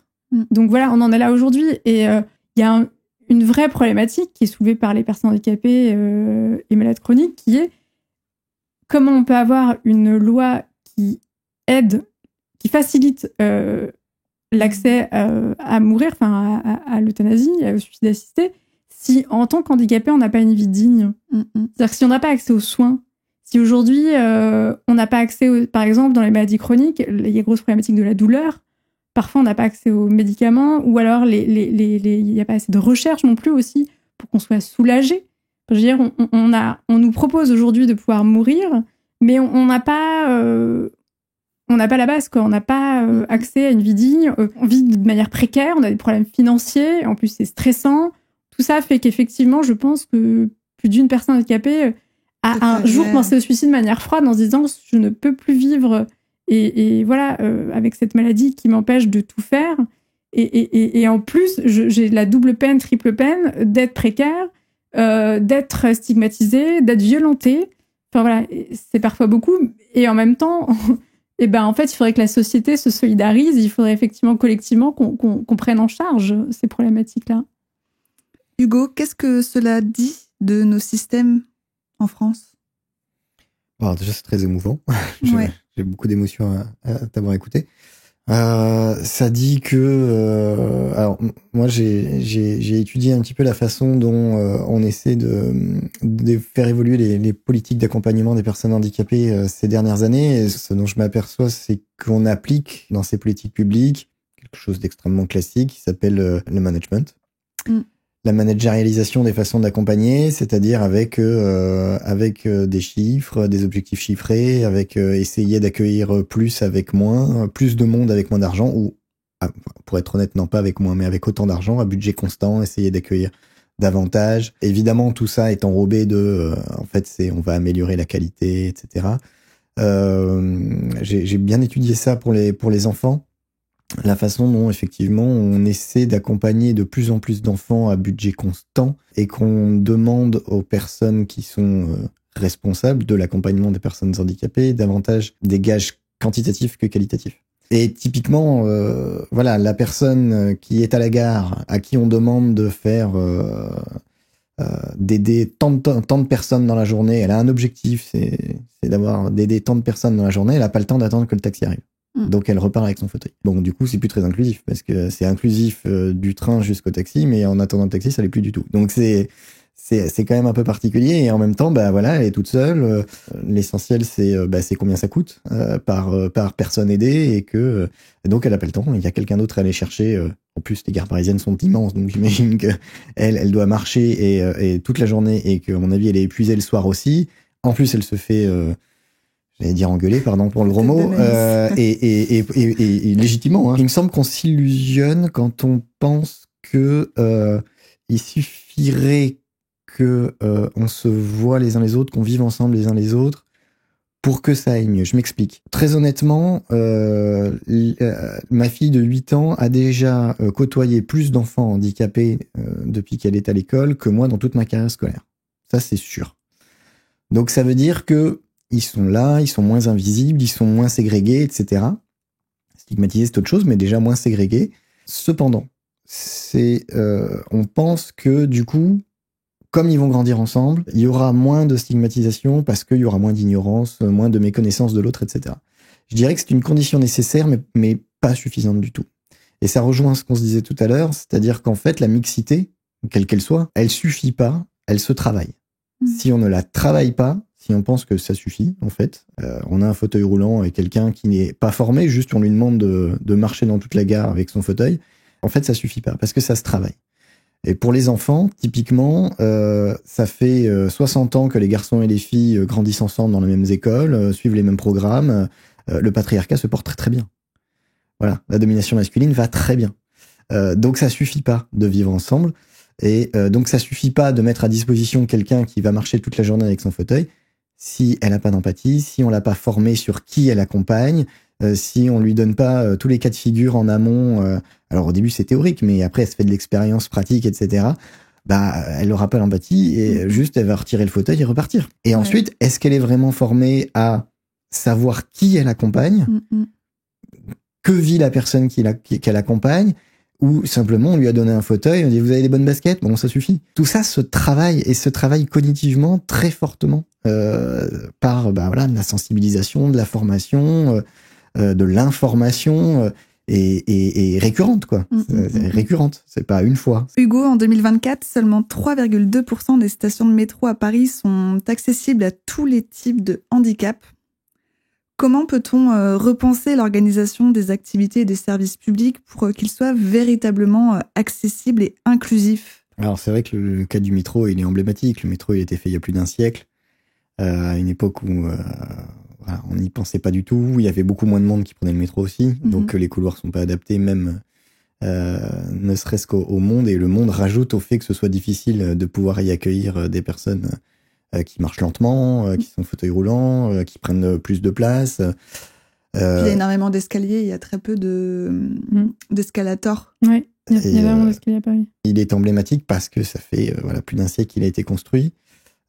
Donc voilà, on en est là aujourd'hui, et il y a une vraie problématique qui est soulevée par les personnes handicapées et malades chroniques, qui est comment on peut avoir une loi qui aide, qui facilite l'accès à mourir, enfin à l'euthanasie, au suicide assisté, si en tant qu'handicapé, on n'a pas une vie digne. C'est-à-dire que si on n'a pas accès aux soins, si aujourd'hui on n'a pas accès, par exemple, dans les maladies chroniques, il y a grosses problématiques de la douleur. Parfois, on n'a pas accès aux médicaments, ou alors il n'y a pas assez de recherche non plus aussi pour qu'on soit soulagé. Je veux dire, on nous propose aujourd'hui de pouvoir mourir, mais on n'a pas la base, quoi. On n'a pas accès à une vie digne. On vit de manière précaire, on a des problèmes financiers, en plus c'est stressant. Tout ça fait qu'effectivement, je pense que plus d'une personne handicapée a un jour pensé au suicide de manière froide en se disant « je ne peux plus vivre ». Et voilà, avec cette maladie qui m'empêche de tout faire. Et en plus, j'ai la double peine, triple peine d'être précaire, d'être stigmatisée, d'être violentée. Enfin voilà, c'est parfois beaucoup. Et en même temps, en fait, il faudrait que la société se solidarise. Il faudrait effectivement collectivement qu'on prenne en charge ces problématiques-là. Hugo, qu'est-ce que cela dit de nos systèmes en France? Alors déjà, c'est très émouvant. Ouais. J'ai beaucoup d'émotions à t'avoir écouté. Ça dit que... alors, moi, j'ai étudié un petit peu la façon dont on essaie de faire évoluer les politiques d'accompagnement des personnes handicapées ces dernières années. Et ce dont je m'aperçois, c'est qu'on applique dans ces politiques publiques quelque chose d'extrêmement classique qui s'appelle le management. La managérialisation des façons d'accompagner, c'est-à-dire avec des chiffres, des objectifs chiffrés, avec essayer d'accueillir plus avec moins, plus de monde avec moins d'argent, ou pour être honnête, non pas avec moins, mais avec autant d'argent, à budget constant, essayer d'accueillir davantage. Évidemment, tout ça est enrobé de, en fait, on va améliorer la qualité, etc. J'ai bien étudié ça pour les enfants. La façon dont, effectivement, on essaie d'accompagner de plus en plus d'enfants à budget constant et qu'on demande aux personnes qui sont responsables de l'accompagnement des personnes handicapées davantage des gages quantitatifs que qualitatifs. Et typiquement, voilà, la personne qui est à la gare, à qui on demande de faire d'aider tant de personnes dans la journée, elle a un objectif, c'est d'aider tant de personnes dans la journée, elle n'a pas le temps d'attendre que le taxi arrive. Donc elle repart avec son fauteuil. Bon, du coup, c'est plus très inclusif parce que c'est inclusif du train jusqu'au taxi, mais en attendant le taxi, ça l'est plus du tout. Donc c'est c'est quand même un peu particulier, et en même temps, bah voilà, elle est toute seule. L'essentiel, c'est combien ça coûte par personne aidée, et que donc elle a pas le temps. Il y a quelqu'un d'autre à aller chercher. En plus, les gares parisiennes sont immenses, donc j'imagine que elle doit marcher et toute la journée, et que à mon avis, elle est épuisée le soir aussi. En plus, elle se fait j'allais dire engueuler, pardon pour le gros mot, et légitimement. Hein. Il me semble qu'on s'illusionne quand on pense que il suffirait que on se voit les uns les autres, qu'on vive ensemble les uns les autres, pour que ça aille mieux. Je m'explique. Très honnêtement, ma fille de 8 ans a déjà côtoyé plus d'enfants handicapés depuis qu'elle est à l'école que moi dans toute ma carrière scolaire. Ça, c'est sûr. Donc ça veut dire que ils sont là, ils sont moins invisibles, ils sont moins ségrégés, etc. Stigmatisés, c'est autre chose, mais déjà moins ségrégés. Cependant, on pense que du coup, comme ils vont grandir ensemble, il y aura moins de stigmatisation parce qu'il y aura moins d'ignorance, moins de méconnaissance de l'autre, etc. Je dirais que c'est une condition nécessaire, mais pas suffisante du tout. Et ça rejoint ce qu'on se disait tout à l'heure, c'est-à-dire qu'en fait, la mixité, quelle qu'elle soit, elle suffit pas, elle se travaille. Si on ne la travaille pas, si on pense que ça suffit, en fait, on a un fauteuil roulant et quelqu'un qui n'est pas formé, juste on lui demande de marcher dans toute la gare avec son fauteuil, en fait, ça suffit pas, parce que ça se travaille. Et pour les enfants, typiquement, ça fait 60 ans que les garçons et les filles grandissent ensemble dans les mêmes écoles, suivent les mêmes programmes, le patriarcat se porte très très bien. Voilà, la domination masculine va très bien. Donc ça suffit pas de vivre ensemble, et donc ça suffit pas de mettre à disposition quelqu'un qui va marcher toute la journée avec son fauteuil si elle a pas d'empathie, si on l'a pas formé sur qui elle accompagne, si on lui donne pas tous les cas de figure en amont. Alors au début c'est théorique, mais après elle se fait de l'expérience pratique, etc. Bah elle aura pas l'empathie, et juste elle va retirer le fauteuil et repartir. Et ensuite, est-ce qu'elle est vraiment formée à savoir qui elle accompagne, que vit la personne qu'elle accompagne, ou simplement on lui a donné un fauteuil, on dit vous avez des bonnes baskets, bon ça suffit. Tout ça se travaille, et se travaille cognitivement très fortement par de la sensibilisation, de la formation, de l'information, et récurrente quoi. Récurrente, c'est pas une fois. Hugo, en 2024, seulement 3,2% des stations de métro à Paris sont accessibles à tous les types de handicap. Comment peut-on repenser l'organisation des activités et des services publics pour qu'ils soient véritablement accessibles et inclusifs ? Alors c'est vrai que le cas du métro, il est emblématique. Le métro, il a été fait il y a plus d'un siècle, à une époque où on n'y pensait pas du tout. Il y avait beaucoup moins de monde qui prenait le métro aussi, donc les couloirs sont pas adaptés, même ne serait-ce qu'au monde. Et le monde rajoute au fait que ce soit difficile de pouvoir y accueillir des personnes qui marchent lentement, qui sont fauteuil roulant, qui prennent plus de place. Puis il y a énormément d'escaliers, il y a très peu d'escalators. Oui, il y a vraiment d'escaliers à Paris. Il est emblématique parce que ça fait plus d'un siècle qu'il a été construit,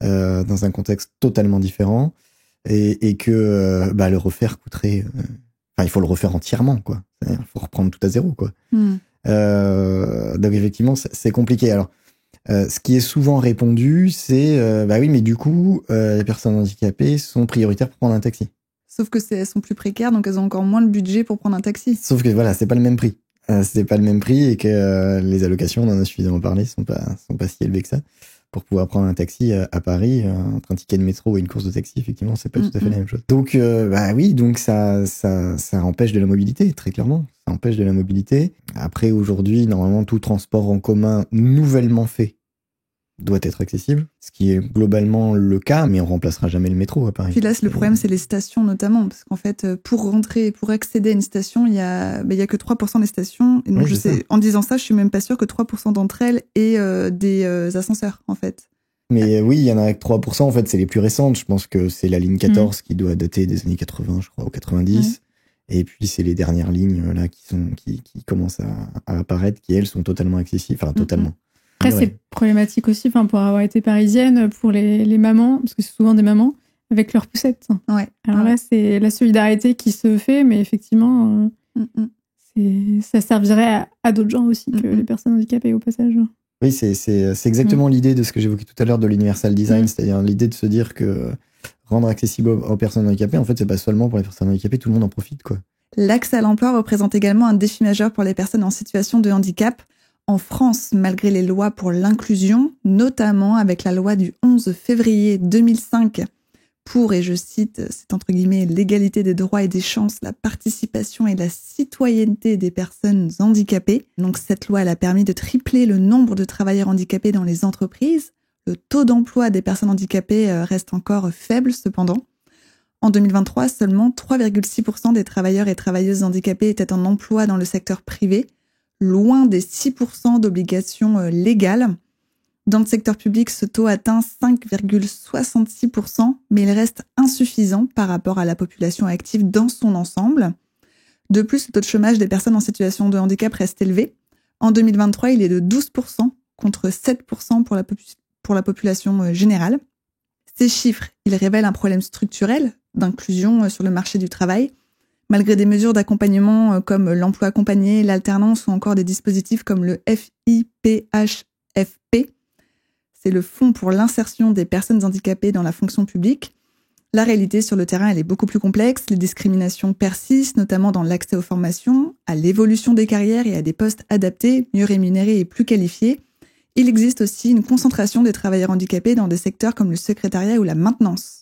dans un contexte totalement différent, et que le refaire coûterait... il faut le refaire entièrement, quoi. Il faut reprendre tout à zéro, quoi. Donc effectivement, c'est compliqué. Alors, ce qui est souvent répondu, c'est oui, mais du coup, les personnes handicapées sont prioritaires pour prendre un taxi. Sauf que elles sont plus précaires, donc elles ont encore moins de budget pour prendre un taxi. Sauf que voilà, c'est pas le même prix. C'est pas le même prix, et que les allocations, on en a suffisamment parlé, sont pas si élevées que ça. Pour pouvoir prendre un taxi à Paris, entre un ticket de métro et une course de taxi, effectivement, c'est pas tout à fait la même chose. Donc, oui, donc ça empêche de la mobilité, très clairement. Ça empêche de la mobilité. Après, aujourd'hui, normalement, tout transport en commun nouvellement fait doit être accessible, ce qui est globalement le cas, mais on remplacera jamais le métro à Paris. Puis là, le problème, c'est les stations notamment, parce qu'en fait, pour accéder à une station, il y a que 3% des stations. Et donc, en disant ça, je suis même pas sûre que 3% d'entre elles aient des ascenseurs, en fait. Mais oui, il y en a que 3%, en fait, c'est les plus récentes. Je pense que c'est la ligne 14 qui doit dater des années 80, je crois, ou 90. Et puis, c'est les dernières lignes, là, qui commencent à apparaître, qui, elles, sont totalement accessibles, totalement. Après, c'est problématique aussi, pour avoir été parisienne, pour les mamans, parce que c'est souvent des mamans, avec leurs poussettes. Ouais. Alors là, c'est la solidarité qui se fait, mais effectivement, ça servirait à d'autres gens aussi que les personnes handicapées, au passage. Oui, c'est exactement l'idée de ce que j'évoquais tout à l'heure de l'universal design, c'est-à-dire l'idée de se dire que rendre accessible aux personnes handicapées, en fait, c'est pas seulement pour les personnes handicapées, tout le monde en profite, quoi. L'accès à l'emploi représente également un défi majeur pour les personnes en situation de handicap. En France, malgré les lois pour l'inclusion, notamment avec la loi du 11 février 2005 pour, et je cite, c'est entre guillemets, l'égalité des droits et des chances, la participation et la citoyenneté des personnes handicapées. Donc cette loi, elle a permis de tripler le nombre de travailleurs handicapés dans les entreprises. Le taux d'emploi des personnes handicapées reste encore faible cependant. En 2023, seulement 3,6% des travailleurs et travailleuses handicapés étaient en emploi dans le secteur privé, loin des 6% d'obligations légales. Dans le secteur public, ce taux atteint 5,66%, mais il reste insuffisant par rapport à la population active dans son ensemble. De plus, le taux de chômage des personnes en situation de handicap reste élevé. En 2023, il est de 12% contre 7% pour la population générale. Ces chiffres, ils révèlent un problème structurel d'inclusion sur le marché du travail. Malgré des mesures d'accompagnement comme l'emploi accompagné, l'alternance ou encore des dispositifs comme le FIPHFP, c'est le Fonds pour l'insertion des personnes handicapées dans la fonction publique. La réalité sur le terrain, elle est beaucoup plus complexe. Les discriminations persistent, notamment dans l'accès aux formations, à l'évolution des carrières et à des postes adaptés, mieux rémunérés et plus qualifiés. Il existe aussi une concentration des travailleurs handicapés dans des secteurs comme le secrétariat ou la maintenance.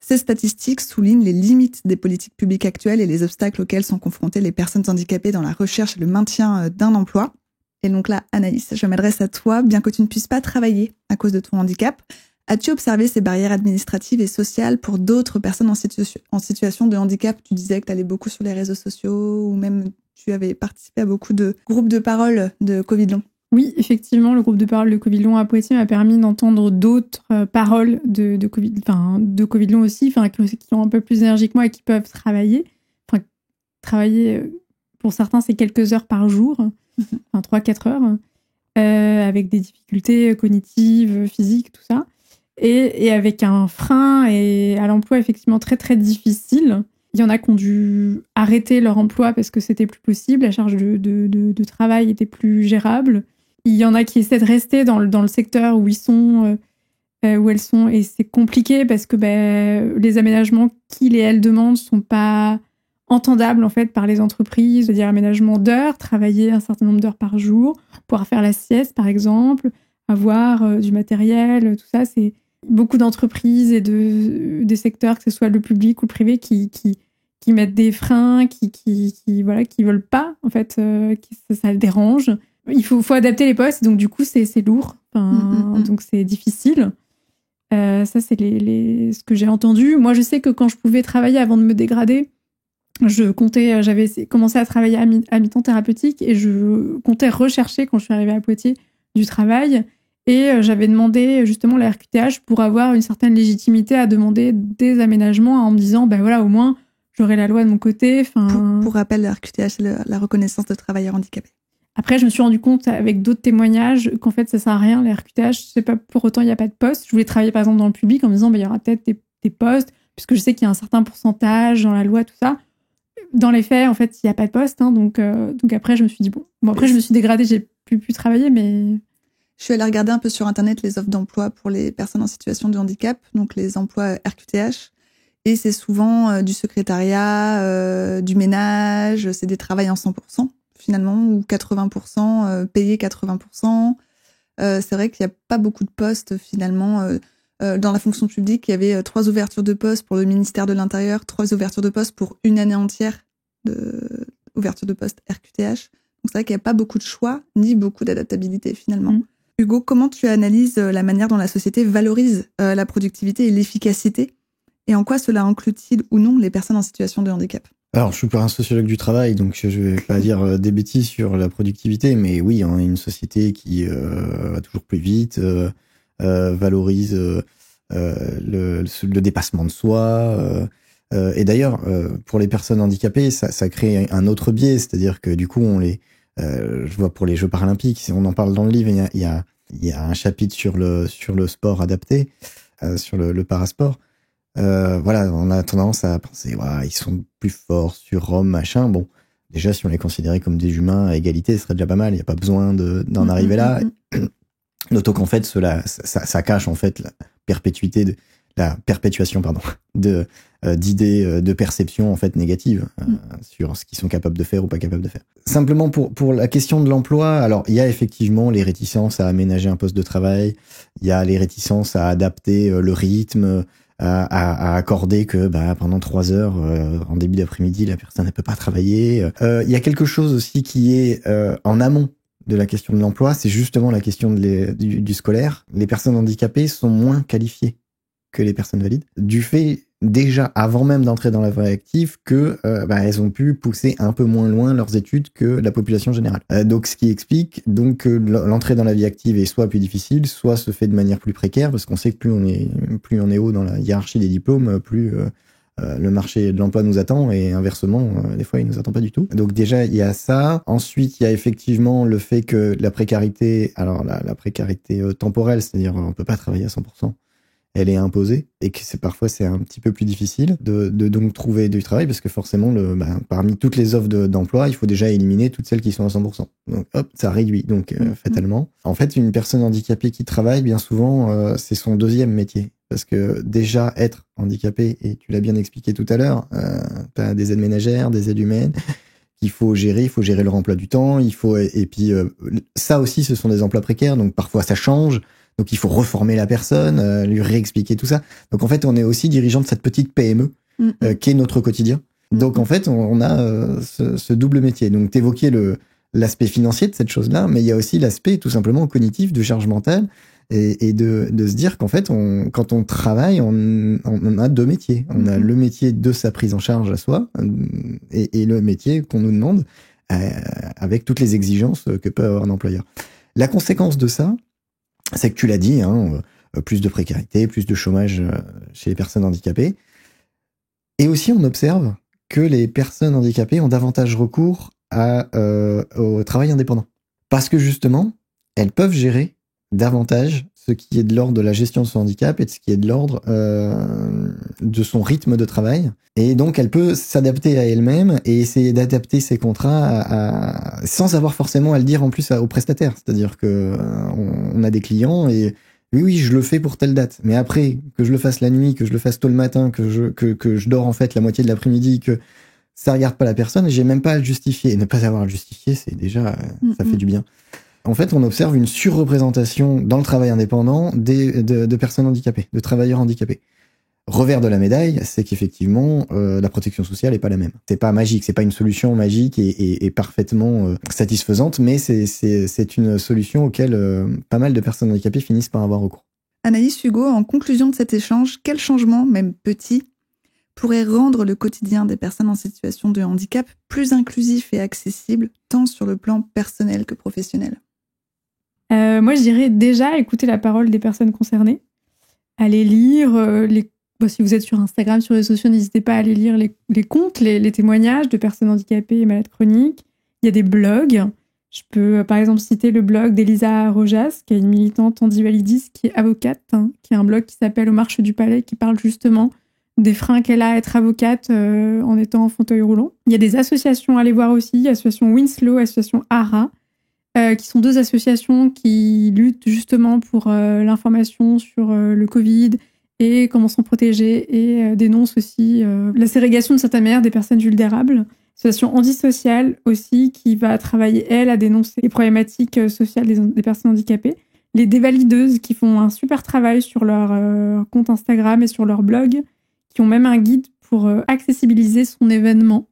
Ces statistiques soulignent les limites des politiques publiques actuelles et les obstacles auxquels sont confrontées les personnes handicapées dans la recherche et le maintien d'un emploi. Et donc là, Anaïs, je m'adresse à toi, bien que tu ne puisses pas travailler à cause de ton handicap. As-tu observé ces barrières administratives et sociales pour d'autres personnes en situation de handicap ? Tu disais que tu allais beaucoup sur les réseaux sociaux ou même tu avais participé à beaucoup de groupes de parole de Covid long. Oui, effectivement, le groupe de parole de Covid long à Poitiers m'a permis d'entendre d'autres paroles de Covid long aussi, qui ont un peu plus d'énergie que moi et qui peuvent travailler. Travailler, pour certains, c'est quelques heures par jour. 3-4 heures, avec des difficultés cognitives, physiques, tout ça, et avec un frein à l'emploi effectivement très très difficile. Il y en a qui ont dû arrêter leur emploi parce que c'était plus possible, la charge de travail était plus gérable. Il y en a qui essaient de rester dans le secteur où ils sont, où elles sont, et c'est compliqué parce que les aménagements qu'ils et elles demandent sont pas entendable en fait par les entreprises, c'est-à-dire aménagement d'heures, travailler un certain nombre d'heures par jour, pouvoir faire la sieste par exemple, avoir du matériel, tout ça, c'est beaucoup d'entreprises et des secteurs, que ce soit le public ou le privé, qui mettent des freins, qui veulent pas en fait, ça le dérange. Il faut adapter les postes, donc du coup c'est lourd, donc c'est difficile. Ça c'est ce que j'ai entendu. Moi je sais que quand je pouvais travailler avant de me dégrader, j'avais commencé à travailler à mi-temps thérapeutique et je comptais rechercher, quand je suis arrivée à Poitiers, du travail. Et j'avais demandé justement la RQTH pour avoir une certaine légitimité à demander des aménagements en me disant, voilà, au moins, j'aurai la loi de mon côté. Pour rappel, la RQTH, c'est la reconnaissance de travailleurs handicapés. Après, je me suis rendu compte avec d'autres témoignages qu'en fait, ça sert à rien, la RQTH. C'est pas pour autant, il n'y a pas de poste. Je voulais travailler par exemple dans le public en me disant, il y aura peut-être des postes, puisque je sais qu'il y a un certain pourcentage dans la loi, tout ça. Dans les faits, en fait, il n'y a pas de poste. Donc après, je me suis dit, après, je me suis dégradée, j'ai pu travailler, mais... Je suis allée regarder un peu sur Internet les offres d'emploi pour les personnes en situation de handicap, donc les emplois RQTH. Et c'est souvent du secrétariat, du ménage, c'est des travails en 100%, finalement, ou 80%, payés 80%. C'est vrai qu'il n'y a pas beaucoup de postes, finalement. Dans la fonction publique, il y avait 3 ouvertures de postes pour le ministère de l'Intérieur, 3 ouvertures de postes pour une année entière d'ouverture de postes RQTH. Donc c'est vrai qu'il n'y a pas beaucoup de choix, ni beaucoup d'adaptabilité finalement. Hugo, comment tu analyses la manière dont la société valorise la productivité et l'efficacité, et en quoi cela inclut-il ou non les personnes en situation de handicap ? Alors, je suis pas un sociologue du travail, donc je vais pas dire des bêtises sur la productivité, mais oui, on a une société qui va toujours plus vite, valorise le dépassement de soi. Et d'ailleurs, pour les personnes handicapées, ça crée un autre biais, c'est-à-dire que du coup, je vois pour les Jeux paralympiques, on en parle dans le livre, il y a un chapitre sur le sport adapté, sur le parasport. On a tendance à penser, ils sont plus forts sur Rome, machin. Bon, déjà, si on les considérait comme des humains à égalité, ce serait déjà pas mal. Il n'y a pas besoin d'en arriver là. D'autant qu'en fait, ça cache en fait la perpétuité de la perpétuation, d'idées de perception en fait négatives sur ce qu'ils sont capables de faire ou pas capables de faire. Simplement pour la question de l'emploi, alors il y a effectivement les réticences à aménager un poste de travail, il y a les réticences à adapter le rythme, à accorder que pendant 3 heures en début d'après-midi la personne ne peut pas travailler. Il y a quelque chose aussi qui est en amont de la question de l'emploi, c'est justement la question du scolaire. Les personnes handicapées sont moins qualifiées que les personnes valides, du fait déjà avant même d'entrer dans la vie active que elles ont pu pousser un peu moins loin leurs études que la population générale. Donc ce qui explique donc que l'entrée dans la vie active est soit plus difficile, soit se fait de manière plus précaire, parce qu'on sait que plus on est haut dans la hiérarchie des diplômes, plus le marché de l'emploi nous attend, et inversement, des fois, il nous attend pas du tout. Donc déjà, il y a ça. Ensuite, il y a effectivement le fait que la précarité, alors la précarité temporelle, c'est-à-dire on peut pas travailler à 100%, elle est imposée, et que parfois c'est un petit peu plus difficile de donc trouver du travail, parce que forcément, parmi toutes les offres d'emploi, il faut déjà éliminer toutes celles qui sont à 100%. Donc hop, ça réduit, donc fatalement. En fait, une personne handicapée qui travaille, bien souvent, c'est son deuxième métier. Parce que déjà, être handicapé, et tu l'as bien expliqué tout à l'heure, t'as des aides ménagères, des aides humaines qu'il faut gérer, il faut gérer leur emploi du temps, et puis ça aussi, ce sont des emplois précaires, donc parfois ça change, donc il faut reformer la personne, lui réexpliquer tout ça. Donc en fait, on est aussi dirigeant de cette petite PME qui est notre quotidien. Donc en fait, on a ce double métier. Donc t'évoquais l'aspect financier de cette chose-là, mais il y a aussi l'aspect tout simplement cognitif, de charge mentale, et de se dire qu'en fait, quand on travaille, on a 2 métiers. On a le métier de sa prise en charge à soi, et le métier qu'on nous demande, avec toutes les exigences que peut avoir un employeur. La conséquence de ça, c'est que tu l'as dit, plus de précarité, plus de chômage chez les personnes handicapées. Et aussi, on observe que les personnes handicapées ont davantage recours au travail indépendant. Parce que justement, elles peuvent gérer davantage ce qui est de l'ordre de la gestion de son handicap et de ce qui est de l'ordre de son rythme de travail. Et donc, elle peut s'adapter à elle-même et essayer d'adapter ses contrats sans avoir forcément à le dire en plus aux prestataires. C'est-à-dire que on a des clients et oui, je le fais pour telle date. Mais après, que je le fasse la nuit, que je le fasse tôt le matin, que je dors en fait la moitié de l'après-midi, que ça regarde pas la personne, et j'ai même pas à le justifier. Et ne pas avoir à le justifier, c'est déjà, ça fait du bien. En fait, on observe une surreprésentation dans le travail indépendant de personnes handicapées, de travailleurs handicapés. Revers de la médaille, c'est qu'effectivement, la protection sociale est pas la même. C'est pas magique, c'est pas une solution magique et parfaitement satisfaisante, mais c'est une solution auquel pas mal de personnes handicapées finissent par avoir recours. Anaïs, Hugo, en conclusion de cet échange, quel changement, même petit, pourrait rendre le quotidien des personnes en situation de handicap plus inclusif et accessible, tant sur le plan personnel que professionnel? Moi, je dirais déjà écouter la parole des personnes concernées, aller lire si vous êtes sur Instagram, sur les réseaux sociaux, n'hésitez pas à aller lire les comptes, les témoignages de personnes handicapées et malades chroniques. Il y a des blogs. Je peux, par exemple, citer le blog d'Elisa Rojas, qui est une militante anti-validiste, qui est avocate, qui a un blog qui s'appelle Aux Marches du Palais, qui parle justement des freins qu'elle a à être avocate en étant en fauteuil roulant. Il y a des associations à aller voir aussi, association Winslow, association ARA, qui sont 2 associations qui luttent justement pour l'information sur le Covid et comment s'en protéger, et dénoncent aussi la ségrégation de certaines manières des personnes vulnérables. Association Antisociale aussi, qui va travailler, elle, à dénoncer les problématiques sociales des personnes handicapées. Les Dévalideuses, qui font un super travail sur leur compte Instagram et sur leur blog, qui ont même un guide pour accessibiliser son événement.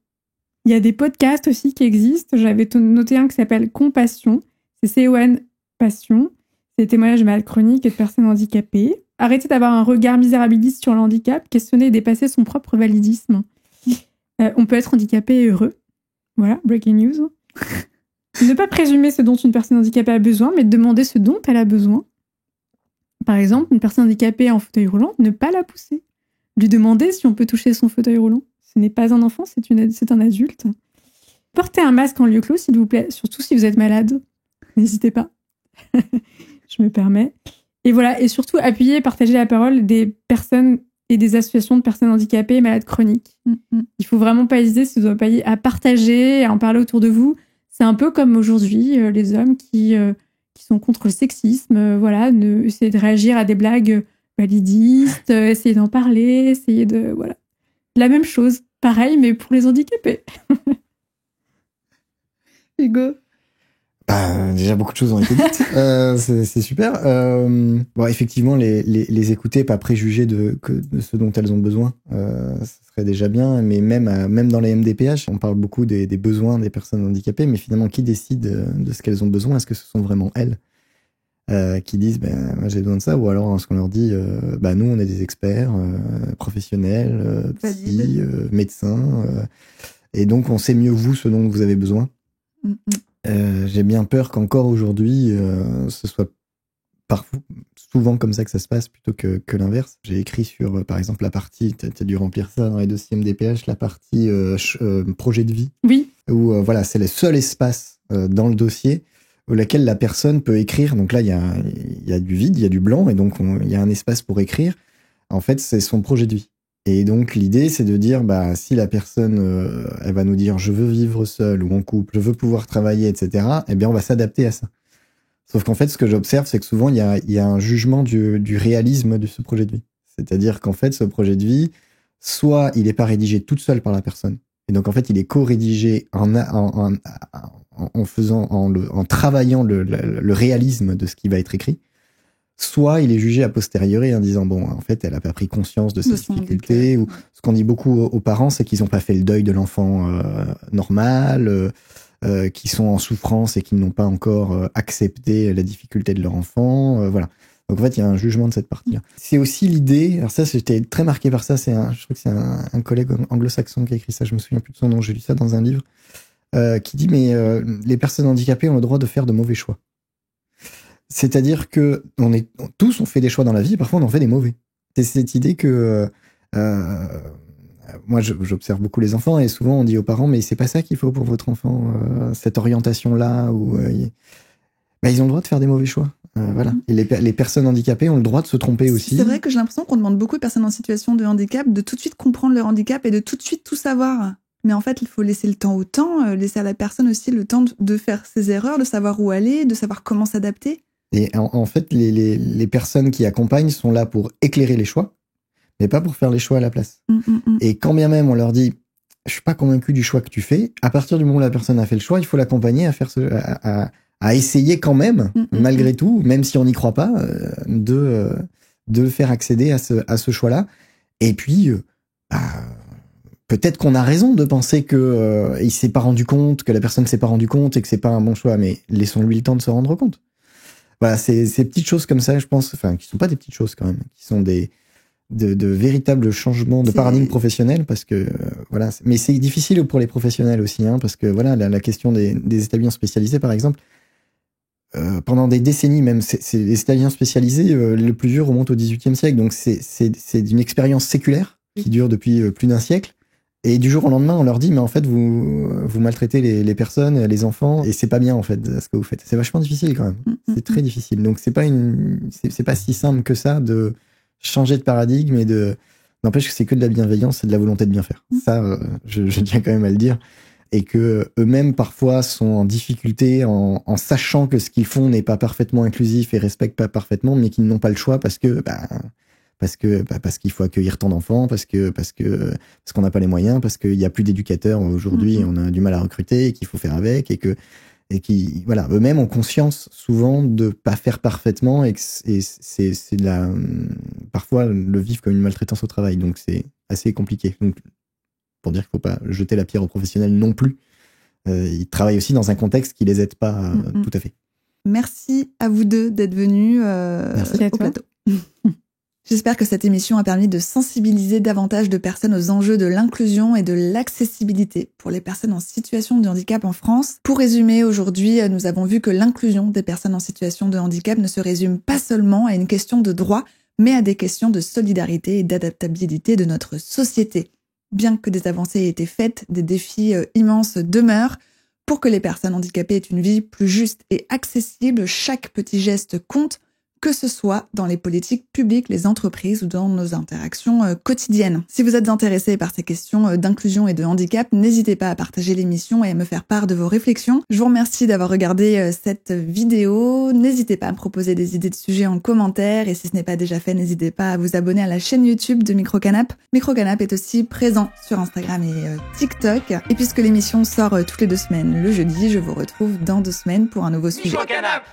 Il y a des podcasts aussi qui existent. J'avais noté un qui s'appelle Compassion. C'est CON Passion. C'est des témoignages de malades chroniques et de personnes handicapées. Arrêter d'avoir un regard misérabiliste sur le handicap, questionner et dépasser son propre validisme. On peut être handicapé et heureux. Voilà, breaking news. Ne pas présumer ce dont une personne handicapée a besoin, mais demander ce dont elle a besoin. Par exemple, une personne handicapée en fauteuil roulant, ne pas la pousser. Lui demander si on peut toucher son fauteuil roulant. Ce n'est pas un enfant, c'est un adulte. Portez un masque en lieu clos, s'il vous plaît, surtout si vous êtes malade. N'hésitez pas. Je me permets. Et voilà, et surtout appuyer et partager la parole des personnes et des associations de personnes handicapées et malades chroniques. Il faut vraiment pas hésiter à partager, à en parler autour de vous. C'est un peu comme aujourd'hui, les hommes qui sont contre le sexisme, essayer de réagir à des blagues validiste, essayer d'en parler, essayer de... Voilà. La même chose, pareil, mais pour les handicapés. Hugo? Déjà, beaucoup de choses ont été dites. C'est super. Bon, effectivement, les écouter, pas préjuger de ce dont elles ont besoin, ce serait déjà bien. Mais même dans les MDPH, on parle beaucoup des besoins des personnes handicapées, mais finalement, qui décide de ce qu'elles ont besoin? Est-ce que ce sont vraiment elles qui disent moi j'ai besoin de ça, ou alors est-ce qu'on leur dit nous on est des experts professionnels, psy, médecins, et donc on sait mieux vous ce dont vous avez besoin. J'ai bien peur qu'encore aujourd'hui ce soit souvent comme ça que ça se passe plutôt que l'inverse. J'ai écrit sur par exemple la partie, t'as dû remplir ça dans les dossiers MDPH, la partie projet de vie, oui, où voilà, c'est le seul espace dans le dossier auquel la personne peut écrire. Donc là, il y a du vide, il y a du blanc, et donc il y a un espace pour écrire. En fait, c'est son projet de vie. Et donc, l'idée, c'est de dire, si la personne, elle va nous dire, je veux vivre seule ou en couple, je veux pouvoir travailler, etc., eh bien, on va s'adapter à ça. Sauf qu'en fait, ce que j'observe, c'est que souvent, il y a un jugement du réalisme de ce projet de vie. C'est-à-dire qu'en fait, ce projet de vie, soit il n'est pas rédigé toute seule par la personne, et donc, en fait, il est co-rédigé en travaillant le réalisme de ce qui va être écrit, soit il est jugé a posteriori en disant, en fait, elle n'a pas pris conscience de ses difficultés, ou ce qu'on dit beaucoup aux parents, c'est qu'ils n'ont pas fait le deuil de l'enfant normal, qui sont en souffrance et qui n'ont pas encore accepté la difficulté de leur enfant, voilà. Donc en fait, il y a un jugement de cette partie-là. C'est aussi l'idée, alors ça, j'étais très marqué par ça, je trouve que c'est un collègue anglo-saxon qui a écrit ça, je me souviens plus de son nom, j'ai lu ça dans un livre, qui dit, les personnes handicapées ont le droit de faire de mauvais choix. C'est-à-dire que tous on fait des choix dans la vie, et parfois on en fait des mauvais. C'est cette idée que moi j'observe beaucoup les enfants, et souvent on dit aux parents, mais c'est pas ça qu'il faut pour votre enfant, cette orientation-là, où ils ont le droit de faire des mauvais choix. Voilà. Et les personnes handicapées ont le droit de se tromper aussi. C'est vrai que j'ai l'impression qu'on demande beaucoup aux personnes en situation de handicap de tout de suite comprendre leur handicap et de tout de suite tout savoir. Mais en fait, il faut laisser le temps au temps, laisser à la personne aussi le temps de faire ses erreurs, de savoir où aller, de savoir comment s'adapter. Et en fait, les personnes qui accompagnent sont là pour éclairer les choix, mais pas pour faire les choix à la place. Et quand bien même on leur dit, je suis pas convaincu du choix que tu fais, à partir du moment où la personne a fait le choix, il faut l'accompagner à faire à essayer quand même, malgré tout, même si on n'y croit pas, de le faire accéder à ce choix-là. Et puis, peut-être qu'on a raison de penser que il s'est pas rendu compte, que la personne s'est pas rendu compte et que c'est pas un bon choix, mais laissons-lui le temps de se rendre compte. Voilà, ces petites choses comme ça, je pense, qui sont pas des petites choses quand même, qui sont de véritables changements de paradigme professionnel, parce que voilà. Mais c'est difficile pour les professionnels aussi, parce que voilà, la question des établissements spécialisés, par exemple, pendant des décennies même, c'est les établissements spécialisés, le plus vieux remonte au XVIIIe siècle, donc c'est d'une expérience séculaire qui dure depuis plus d'un siècle. Et du jour au lendemain, on leur dit, mais en fait, vous maltraitez les personnes, les enfants, et c'est pas bien, en fait, ce que vous faites. C'est vachement difficile, quand même. C'est très difficile. Donc, c'est pas si simple que ça de changer de paradigme et n'empêche que c'est que de la bienveillance et de la volonté de bien faire. Ça, je tiens quand même à le dire. Et que eux-mêmes, parfois, sont en difficulté en sachant que ce qu'ils font n'est pas parfaitement inclusif et respecte pas parfaitement, mais qu'ils n'ont pas le choix parce qu'il faut accueillir tant d'enfants, parce qu'on n'a pas les moyens, parce qu'il y a plus d'éducateurs aujourd'hui, on a du mal à recruter, et qu'il faut faire avec, et qui, voilà, eux-mêmes ont conscience souvent de pas faire parfaitement, et c'est parfois le vivre comme une maltraitance au travail, donc c'est assez compliqué. Donc, pour dire qu'il faut pas jeter la pierre aux professionnels non plus. Ils travaillent aussi dans un contexte qui les aide pas tout à fait. Merci à vous deux d'être venus au plateau. J'espère que cette émission a permis de sensibiliser davantage de personnes aux enjeux de l'inclusion et de l'accessibilité pour les personnes en situation de handicap en France. Pour résumer, aujourd'hui, nous avons vu que l'inclusion des personnes en situation de handicap ne se résume pas seulement à une question de droit, mais à des questions de solidarité et d'adaptabilité de notre société. Bien que des avancées aient été faites, des défis immenses demeurent. Pour que les personnes handicapées aient une vie plus juste et accessible, chaque petit geste compte. que ce soit dans les politiques publiques, les entreprises ou dans nos interactions quotidiennes. Si vous êtes intéressé par ces questions d'inclusion et de handicap, n'hésitez pas à partager l'émission et à me faire part de vos réflexions. Je vous remercie d'avoir regardé cette vidéo. N'hésitez pas à me proposer des idées de sujets en commentaire et si ce n'est pas déjà fait, n'hésitez pas à vous abonner à la chaîne YouTube de Microcanap. Microcanap est aussi présent sur Instagram et TikTok. Et puisque l'émission sort toutes les 2 semaines le jeudi, je vous retrouve dans 2 semaines pour un nouveau sujet. Microcanap.